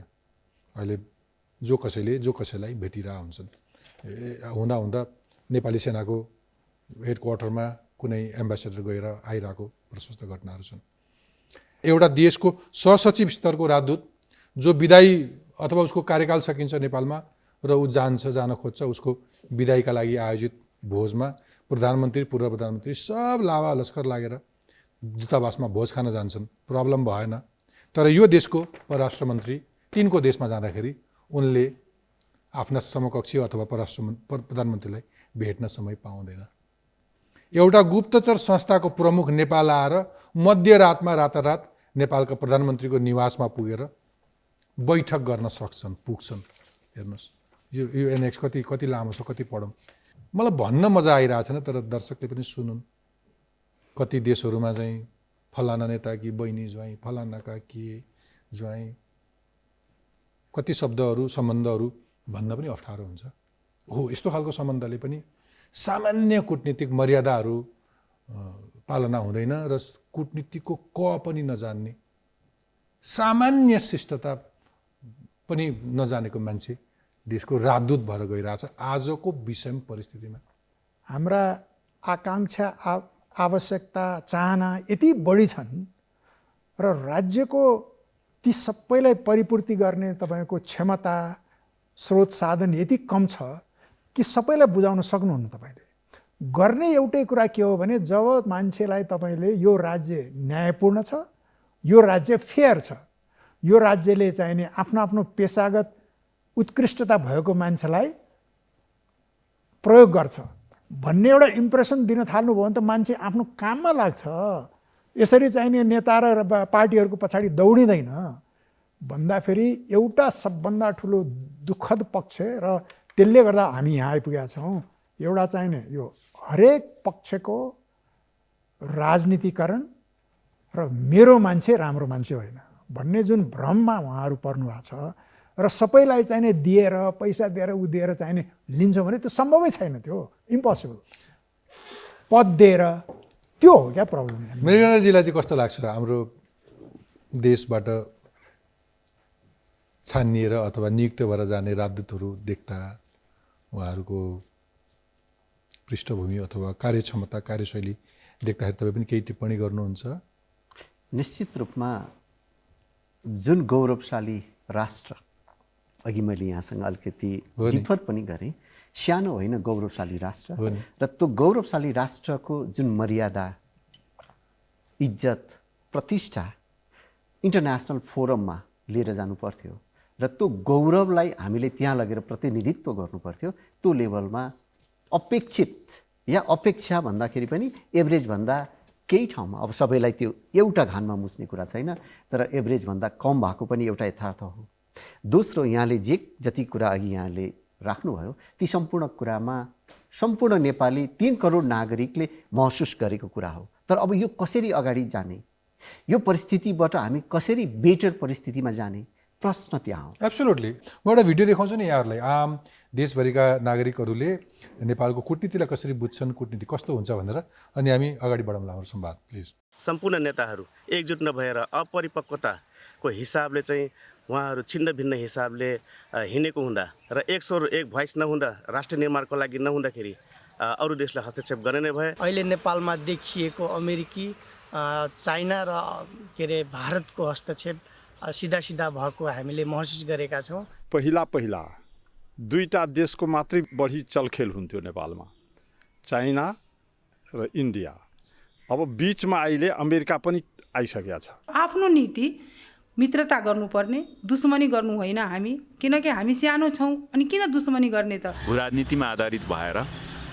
Speaker 1: अहिले जो कसैलाई भेटिरहेका हुन्छन्। हुँदा हुँदा नेपाली सेनाको हेडक्वार्टरमा कुनै एम्बेसडर गएर आइरहेको प्रशस्त घटनाहरू छन्। एउटा देशको सहसचिव स्तरको राजदूत जो विदाई अथवा उसको कार्यकाल सकिन्छ नेपालमा र ऊ जान खोज्छ, उसको विदाईका लागि आयोजित भोजमा प्रधानमन्त्री, पूर्व प्रधानमन्त्री सब लावा लस्कर लागेर दूतावासमा भोज खान जान्छन्। प्रब्लम भएन। तर यो देशको परराष्ट्र मन्त्री तिनको देशमा जाँदाखेरि उनले आफ्ना समकक्षी अथवा प्रधानमन्त्रीलाई भेट्न समय पाउँदैन। एउटा गुप्तचर संस्थाको प्रमुख नेपाल आएर मध्यरातमा रातारात नेपालका प्रधानमन्त्रीको निवासमा पुगेर बैठक गर्न पुग्छन्। हेर्नुहोस् यो एनएक्स कति लामो छ, कति पढौँ। मलाई भन्न मजा आइरहेको छैन, तर दर्शकले पनि सुनुन्। कति देशहरूमा चाहिँ फलाना नेता कि बहिनी ज्वाइँ, फलानाका के ज्वाइँ, कति शब्दहरू सम्बन्धहरू भन्न पनि अप्ठ्यारो हुन्छ। हो, यस्तो खालको सम्बन्धले पनि सामान्य कूटनीतिक मर्यादाहरू पालना हुँदैन र कूटनीतिको क पनि नजान्ने, सामान्य शिष्टता पनि नजानेको मान्छे देशको राजदूत भएर गइरहेछ आजको विषम परिस्थितिमा।
Speaker 2: हाम्रा आकाङ्क्षा, आवश्यकता, चाहना यति बढी छन् र राज्यको ती सबैलाई परिपूर्ति गर्ने तपाईँको क्षमता, स्रोत साधन यति कम छ कि सबैलाई बुझाउन सक्नुहुन्न। तपाईँले गर्ने एउटै कुरा के हो भने जब मान्छेलाई तपाईँले यो राज्य न्यायपूर्ण छ, यो राज्य फेयर छ, यो राज्यले चाहिने आफ्नो आफ्नो पेसागत उत्कृष्टता भएको मान्छेलाई प्रयोग गर्छ भन्ने एउटा इम्प्रेसन दिन थाल्नुभयो भने त मान्छे आफ्नो काममा लाग्छ। यसरी चाहिने नेता र पार्टीहरूको पछाडि दौडिँदैन। भन्दाफेरि एउटा सबभन्दा ठुलो दुःखद पक्ष र त्यसले गर्दा हामी यहाँ आइपुगेका छौँ, एउटा चाहिने यो हरेक पक्षको राजनीतिकरण र मेरो मान्छे राम्रो मान्छे होइन भन्ने जुन भ्रममा उहाँहरू पर्नु भएको छ र सबैलाई चाहिने दिएर पैसा दिएर दिएर चाहिने लिन्छ भने त्यो सम्भवै छैन, त्यो इम्पोसिबल। पद दिएर त्यो हो क्या प्रब्लम।
Speaker 1: मृगनन्दजीलाई चाहिँ कस्तो लाग्छ हाम्रो देशबाट छानिएर अथवा नियुक्त भएर जाने राजदूतहरू देख्दा उहाँहरूको पृष्ठभूमि अथवा कार्यक्षमता, कार्यशैली देख्दाखेरि तपाईँ पनि केही टिप्पणी गर्नुहुन्छ?
Speaker 3: निश्चित रूपमा जुन गौरवशाली राष्ट्र, अघि मैले यहाँसँग अलिकति डिफर पनि गरेँ, सानो होइन गौरवशाली राष्ट्र, र त्यो गौरवशाली राष्ट्रको जुन मर्यादा, इज्जत, प्रतिष्ठा इन्टरनेसनल फोरममा लिएर जानु पर्थ्यो र त्यो गौरवलाई हामीले त्यहाँ लगेर प्रतिनिधित्व गर्नु पर्थ्यो, त्यो लेभलमा अपेक्षित या अपेक्षा भन्दाखेरि पनि एभरेजभन्दा केही ठाउँमा, अब सबैलाई त्यो एउटा घानमा मुस्ने कुरा छैन, तर एभरेजभन्दा कम भएको पनि एउटा यथार्थ हो। दोस्रो, यहाँले जति कुरा अघि यहाँले राख्नुभयो ती सम्पूर्ण कुरामा सम्पूर्ण नेपाली 3 करोड नागरिकले महसुस गरेको कुरा हो। तर अब यो कसरी अगाडि जाने, यो परिस्थितिबाट हामी कसरी बेटर परिस्थितिमा जाने, प्रश्न त्यहाँ हो।
Speaker 1: एब्सोल्युटली। म एउटा भिडियो देखाउँछु नि यहाँहरूलाई। आम देशभरिका नागरिकहरूले नेपालको कूटनीतिलाई कसरी बुझ्छन्, कूटनीति कस्तो हुन्छ भनेर, अनि हामी अगाडि बढाउँला हाम्रो संवाद प्लिज।
Speaker 4: सम्पूर्ण नेताहरू एकजुट नभएर अपरिपक्वताको हिसाबले चाहिँ उहाँहरू छिन्न भिन्न हिसाबले हिँडेको हुँदा र एक स्वर एक भोइस नहुँदा, राष्ट्र निर्माणको लागि नहुँदाखेरि अरू देशले हस्तक्षेप गर्ने नै भए।
Speaker 5: अहिले नेपालमा देखिएको अमेरिकी, चाइना र के अरे भारतको हस्तक्षेप सिधा सिधा भएको हामीले महसुस गरेका छौँ।
Speaker 6: पहिला दुईटा देशको मात्रै बढी चलखेल हुन्थ्यो नेपालमा, चाइना र इन्डिया। अब बिचमा अहिले अमेरिका पनि आइसकेको छ।
Speaker 7: आफ्नो नीति मित्रता गर्नुपर्ने, दुश्मनी गर्नु होइन हामी, किनकि हामी सानो छौँ अनि किन दुश्मनी गर्ने त।
Speaker 8: राजनीतिमा आधारित भएर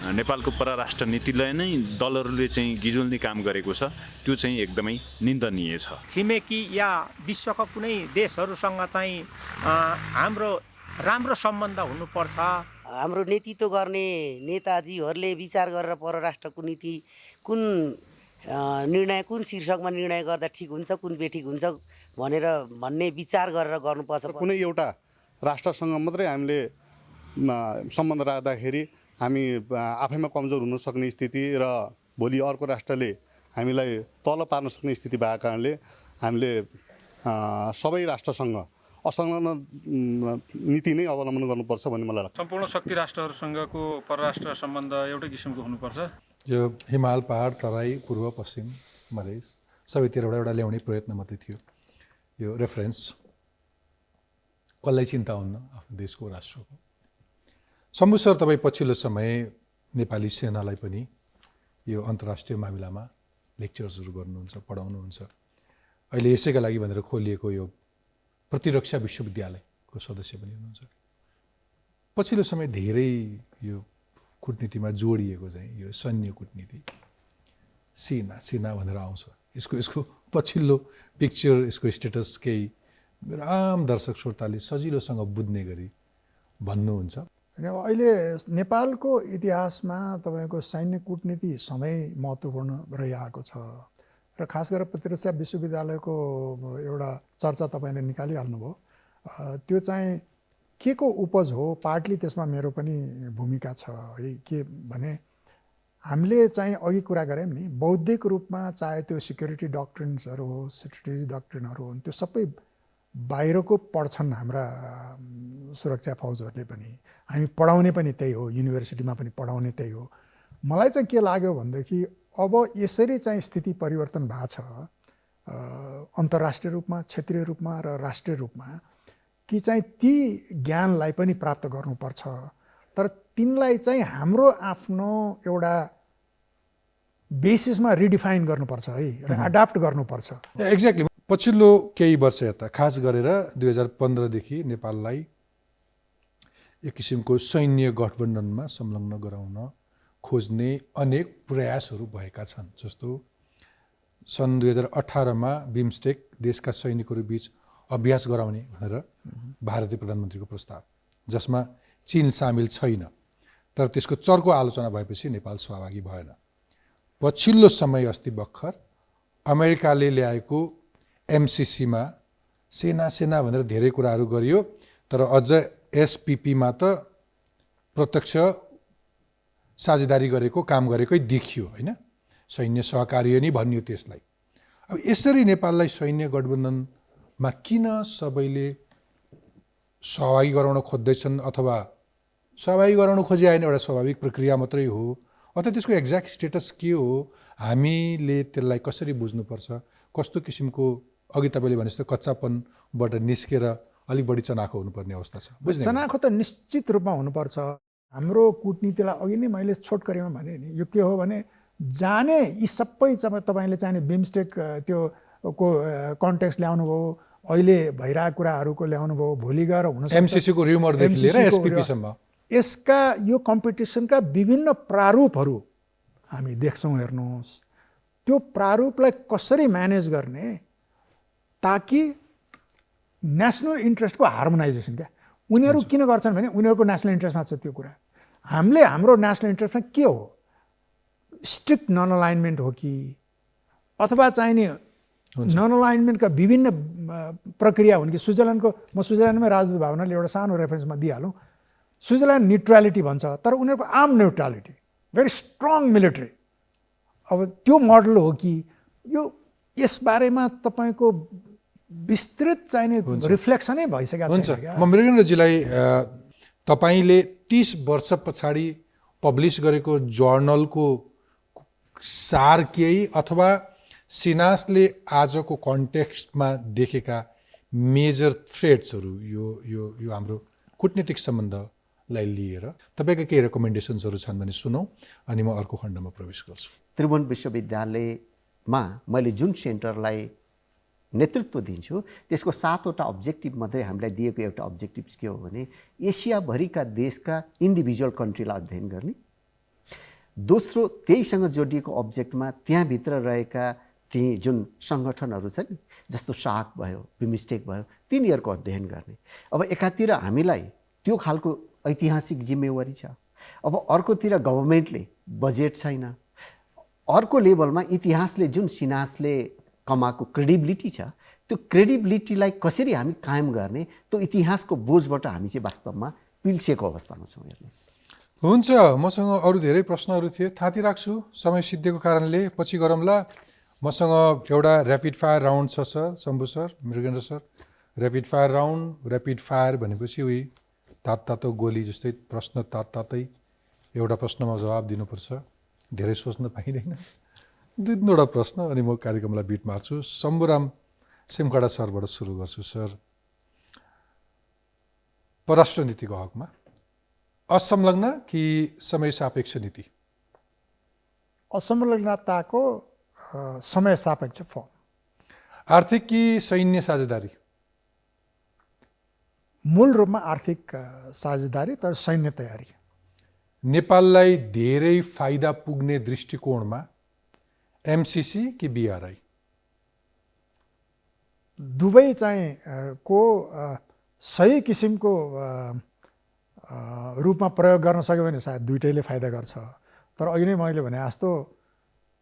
Speaker 8: नेपालको परराष्ट्र नीतिलाई नै दलहरूले चाहिँ गिजोल्ने काम गरेको छ, त्यो चाहिँ एकदमै निन्दनीय छ।
Speaker 9: छिमेकी या विश्वका कुनै देशहरूसँग चाहिँ हाम्रो राम्रो सम्बन्ध हुनुपर्छ।
Speaker 10: हाम्रो नेतृत्व गर्ने नेताजीहरूले विचार गरेर परराष्ट्रको नीति कुन निर्णय, कुन शीर्षकमा निर्णय गर्दा ठिक हुन्छ, कुन बेठिक हुन्छ भन्ने विचार गरेर गर्नुपर्छ।
Speaker 11: कुनै एउटा राष्ट्रसँग मात्रै हामीले सम्बन्ध राख्दाखेरि हामी आफैमा कमजोर हुन सक्ने स्थिति र भोलि अर्को राष्ट्रले हामीलाई तल पार्न सक्ने स्थिति भएको कारणले हामीले सबै राष्ट्रसँग असंलग्न नीति नै अवलम्बन गर्नुपर्छ भन्ने मलाई लाग्छ।
Speaker 12: सम्पूर्ण शक्ति राष्ट्रहरूसँगको परराष्ट्र सम्बन्ध एउटै किसिमको हुनुपर्छ।
Speaker 1: यो हिमाल, पहाड, तराई, पूर्व, पश्चिम, मधेस सबैतिर एउटा ल्याउने प्रयत्न मात्रै थियो। यो रेफरेन्स कसलाई चिन्ता हुन्न आफ्नो देशको, राष्ट्रको। शम्भु सर, तपाईँ पछिल्लो समय नेपाली सेनालाई पनि यो अन्तर्राष्ट्रिय मामिलामा लेक्चर्सहरू गर्नुहुन्छ, पढाउनुहुन्छ। अहिले यसैका लागि भनेर खोलिएको यो प्रतिरक्षा विश्वविद्यालयको सदस्य पनि हुनुहुन्छ। पछिल्लो समय धेरै यो कूटनीतिमा जोडिएको चाहिँ यो सैन्य कूटनीति सेना भनेर आउँछ। यसको पछिल्लो पिक्चर, यसको स्टेटस केही आम दर्शक श्रोताले सजिलोसँग बुझ्ने गरी भन्नुहुन्छ।
Speaker 2: अहिले नेपालको इतिहासमा तपाईँको सैन्य कूटनीति सधैँ महत्त्वपूर्ण रहिआएको छ र खास गरेर प्रतिरक्षा विश्वविद्यालयको एउटा चर्चा तपाईँले निकालिहाल्नुभयो। त्यो चाहिँ के को उपज हो, पार्टली त्यसमा मेरो पनि भूमिका छ है। के भने हामीले चाहिँ अघि कुरा गऱ्यौँ नि, बौद्धिक रूपमा चाहे त्यो सिक्युरिटी डक्ट्रिन्सहरू हो, स्ट्रेटेजी डक्ट्रिनहरू हो, त्यो सबै बाहिरको पढ्छन् हाम्रा सुरक्षा फौजहरूले पनि, हामी पढाउने पनि त्यही हो, युनिभर्सिटीमा पनि पढाउने त्यही हो। मलाई चाहिँ के लाग्यो भनेदेखि अब यसरी चाहिँ स्थिति परिवर्तन भएको छ अन्तर्राष्ट्रिय रूपमा, क्षेत्रीय रूपमा र राष्ट्रिय रूपमा, कि चाहिँ ती ज्ञानलाई पनि प्राप्त गर्नुपर्छ, तर तिनलाई चाहिँ हाम्रो आफ्नो एउटा बेसिसमा रिडिफाइन गर्नुपर्छ है र एडाप्ट गर्नुपर्छ।
Speaker 1: एक्ज्याक्टली। पछिल्लो केही वर्ष यता खास गरेर 2015 देखि नेपाललाई एक किसिमको सैन्य गठबन्धनमा संलग्न गराउन खोज्ने अनेक प्रयासहरू भएका छन्। जस्तो सन् 2018 मा बिमस्टेक देशका सैनिकहरू बीच अभ्यास गराउने भनेर भारतीय प्रधानमन्त्रीको प्रस्ताव, जसमा चीन सामेल छैन, तर त्यसको चर्को आलोचना भएपछि नेपाल सहभागी भएन। पछिल्लो समय अस्ति भर्खर अमेरिकाले ल्याएको एमसिसीमा सेना भनेर धेरै कुराहरू गरियो, तर अझ एसपिपीमा त प्रत्यक्ष साझेदारी गरेको, काम गरेकै देखियो होइन, सैन्य सहकार्य नै भनियो त्यसलाई। अब यसरी नेपाललाई सैन्य गठबन्धनमा किन सबैले सहभागी गराउन खोज्दैछन्, अथवा सहभागी गराउन खोजे आएन, एउटा स्वाभाविक प्रक्रिया मात्रै हो, अथवा त्यसको एक्ज्याक्ट स्टेटस के हो, हामीले त्यसलाई कसरी बुझ्नुपर्छ, कस्तो किसिमको अघि तपाईँले भने जस्तो कच्चापनबाट निस्केर अलिक बढी चनाखो हुनुपर्ने अवस्था छ?
Speaker 2: चनाखो त निश्चित रूपमा हुनुपर्छ। हाम्रो कूटनीतिलाई अघि नै मैले छोटकरीमा भने नि, यो के हो भने जाने यी सबै तपाईँले चाहिने बिमस्टेक त्यो को कन्टेक्स्ट ल्याउनु भयो, अहिले भइरहेको कुराहरूको ल्याउनु भयो, भोलि गएर हुनसक्छ
Speaker 1: एमसिसीको र्युमरदेखि लिएर एसपिपीसम्म
Speaker 2: यसका यो कम्पिटिसनका विभिन्न प्रारूपहरू हामी देख्छौँ। हेर्नुहोस्, त्यो प्रारूपलाई कसरी म्यानेज गर्ने ताकि नेसनल इन्ट्रेस्टको हार्मोनाइजेसन, क्या उनीहरू किन गर्छन् भने उनीहरूको नेसनल इन्ट्रेस्टमा छ त्यो कुरा। हामीले हाम्रो नेसनल इन्ट्रेस्टमा के हो, स्ट्रिक्ट नन अलाइनमेन्ट हो कि अथवा चाहिने नन अलाइनमेन्टका विभिन्न प्रक्रिया हुन् कि? म स्विजरल्यान्डमै राजदूत भावनाले एउटा सानो रेफरेन्समा दिइहालौँ। स्विजरल्यान्ड न्युट्रालिटी भन्छ, तर उनीहरूको arm neutrality, very strong military. अब त्यो मोडल हो कि यो? यसबारेमा तपाईँको विस्तृत चाहिने रिफ्लेक्सनै भइसकेको छ।
Speaker 1: म मृगेन्द्रजीलाई तपाईँले 30 वर्ष पछाडि पब्लिस गरेको जर्नलको सार केही अथवा सिनासले आजको कन्टेक्स्टमा देखेका मेजर थ्रेट्सहरू यो हाम्रो कूटनीतिक सम्बन्धलाई लिएर तपाईँका केही रेकमेन्डेसन्सहरू छन् भने सुनौँ, अनि म अर्को खण्डमा प्रवेश गर्छु।
Speaker 3: त्रिभुवन विश्वविद्यालयमा मैले जुन सेन्टरलाई नेतृत्व दिन्छु त्यसको 7वटा अब्जेक्टिभ मध्ये हामीलाई दिएको एउटा अब्जेक्टिभ के हो भने एसियाभरिका देशका इन्डिभिजुअल कन्ट्रीलाई अध्ययन गर्ने, दोस्रो त्यहीसँग जोडिएको अब्जेक्टमा त्यहाँभित्र रहेका ती जुन सङ्गठनहरू छ नि, जस्तो सार्क भयो, बिमस्टेक भयो, तिनीहरूको अध्ययन गर्ने। अब एकातिर हामीलाई त्यो खालको ऐतिहासिक जिम्मेवारी छ, अब अर्कोतिर गभर्मेन्टले बजेट छैन, अर्को लेभलमा इतिहासले जुन सिनासले कमाएको क्रेडिबिलिटी छ, त्यो क्रेडिबिलिटीलाई कसरी हामी कायम गर्ने, त्यो इतिहासको बोझबाट हामी चाहिँ वास्तवमा पिल्सिएको अवस्थामा छौँ। हेर्नुहोस्,
Speaker 1: हुन्छ, मसँग अरू धेरै प्रश्नहरू थिए, थाती राख्छु, समय सिद्धिएको कारणले पछि गरौँला। मसँग एउटा ऱ्यापिड फायर राउन्ड छ sir, Shambhu sir, Mrigendra sir. Rapid fire round, rapid fire भनेपछि उही तातो गोली जस्तै प्रश्न तातै एउटा प्रश्नमा जवाब दिनुपर्छ, धेरै सोच्न पाइँदैन। 2-3वटा प्रश्न, अनि म कार्यक्रमलाई बिट मार्छु। शम्भुराम सिमखडा सरबाट सुरु गर्छु। सर, परराष्ट्र नीतिको हकमा असंलग्न कि समय सापेक्ष नीति?
Speaker 2: असंलग्नताको समय सापेक्ष फर्म।
Speaker 1: आर्थिक कि सैन्य साझेदारी?
Speaker 2: मूल रूपमा आर्थिक साझेदारी तर सैन्य तयारी।
Speaker 1: नेपाललाई धेरै फाइदा पुग्ने दृष्टिकोणमा एमसिसी कि बिआरआई?
Speaker 2: दुवै चाहिँ को सही किसिमको रूपमा प्रयोग गर्न सक्यो भने सायद दुइटैले फाइदा गर्छ। तर अघि नै मैले भने जस्तो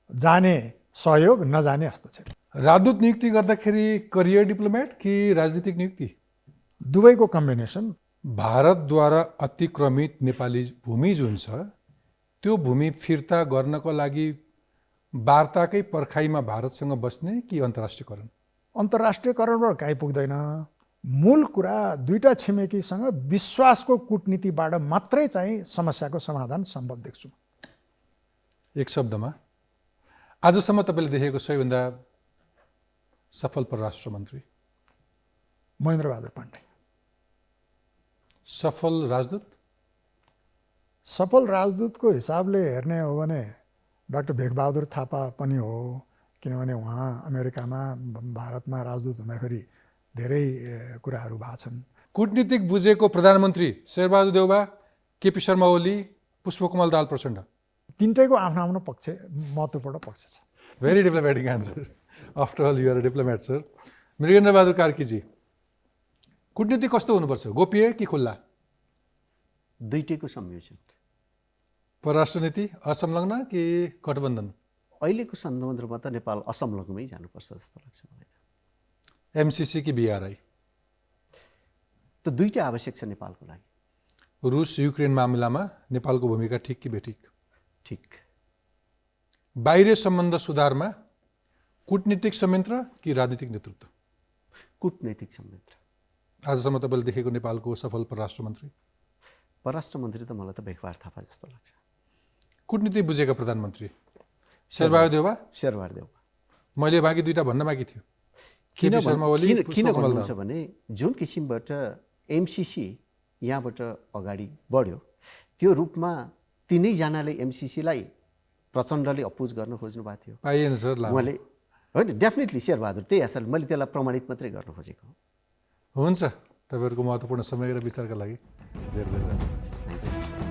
Speaker 2: जाने सहयोग नजाने जस्तो छ।
Speaker 1: राजदूत नियुक्ति गर्दाखेरि करियर डिप्लोमेट कि राजनीतिक नियुक्ति?
Speaker 2: दुवैको कम्बिनेसन।
Speaker 1: भारतद्वारा अतिक्रमित नेपाली भूमि जुन छ त्यो भूमि फिर्ता गर्नको लागि वार्ताकै पर्खाइमा भारतसँग बस्ने कि अन्तर्राष्ट्रियकरण?
Speaker 2: अन्तर्राष्ट्रियकरणबाट कहीँ पुग्दैन। मूल कुरा दुईटा छिमेकीसँग विश्वासको कूटनीतिबाट मात्रै चाहिँ समस्याको समाधान सम्भव देख्छु।
Speaker 1: एक शब्दमा आजसम्म तपाईँले देखेको सबैभन्दा सफल परराष्ट्र मन्त्री?
Speaker 2: महेन्द्र बहादुर पाण्डे।
Speaker 1: सफल राजदूत?
Speaker 2: सफल राजदूतको हिसाबले हेर्ने हो भने डाक्टर भेगबहादुर थापा पनि हो, किनभने उहाँ अमेरिकामा भारतमा राजदूत हुँदाखेरि धेरै कुराहरू भएको छन्।
Speaker 1: कूटनीतिक बुझेको प्रधानमन्त्री शेरबहादुर देउबा, केपी शर्मा ओली, पुष्पकमल दाहाल प्रचण्ड?
Speaker 2: तिनटैको आफ्नो आफ्नो पक्ष महत्त्वपूर्ण पक्ष छ।
Speaker 1: Very diplomatic answer. After all you're a diplomat sir. Mrigendra Bahadur कार्कीजी, कूटनीति कस्तो हुनुपर्छ, गोप्य कि खुल्ला?
Speaker 3: दुईटैको संयोजन।
Speaker 1: परराष्ट्र नीति असंलग्न कि गठबन्धन?
Speaker 3: अहिलेको सन्दर्भमा त नेपाल असंलग्नमै जानुपर्छ जस्तो लाग्छ मलाई।
Speaker 1: एमसिसी कि बिआरआई?
Speaker 3: त दुईटै आवश्यक छ नेपालको लागि।
Speaker 1: रुस युक्रेन मामिलामा नेपालको भूमिका ठिक कि बेठिक?
Speaker 3: ठिक।
Speaker 1: बाहिरी सम्बन्ध सुधारमा कूटनीतिक संयन्त्र कि राजनीतिक नेतृत्व?
Speaker 3: कूटनैतिक संयन्त्र।
Speaker 1: आजसम्म तपाईँले देखेको नेपालको सफल परराष्ट्र मन्त्री?
Speaker 3: परराष्ट्र मन्त्री त मलाई त भेगबहादुर थापा जस्तो लाग्छ।
Speaker 1: कूटनीति बुझेका प्रधानमन्त्री? शेरबहादुर देउबा?
Speaker 3: शेरबहादुर देउबा।
Speaker 1: मैले बाँकी दुईटा भन्न बाँकी थियो।
Speaker 3: किन भन्नुहुन्छ भने जुन किसिमबाट एमसिसी यहाँबाट अगाडि बढ्यो त्यो रूपमा तिनैजनाले एमसिसीलाई प्रचण्डले अपोज गर्न खोज्नु भएको थियो।
Speaker 1: पाइएन सर।
Speaker 3: उहाँले होइन, डेफिनेटली शेरबहादुर, त्यही असल मैले त्यसलाई प्रमाणित मात्रै गर्न खोजेको।
Speaker 1: हुन्छ, तपाईँहरूको महत्त्वपूर्ण समय र विचारका लागि धेरै धेरै धन्यवाद।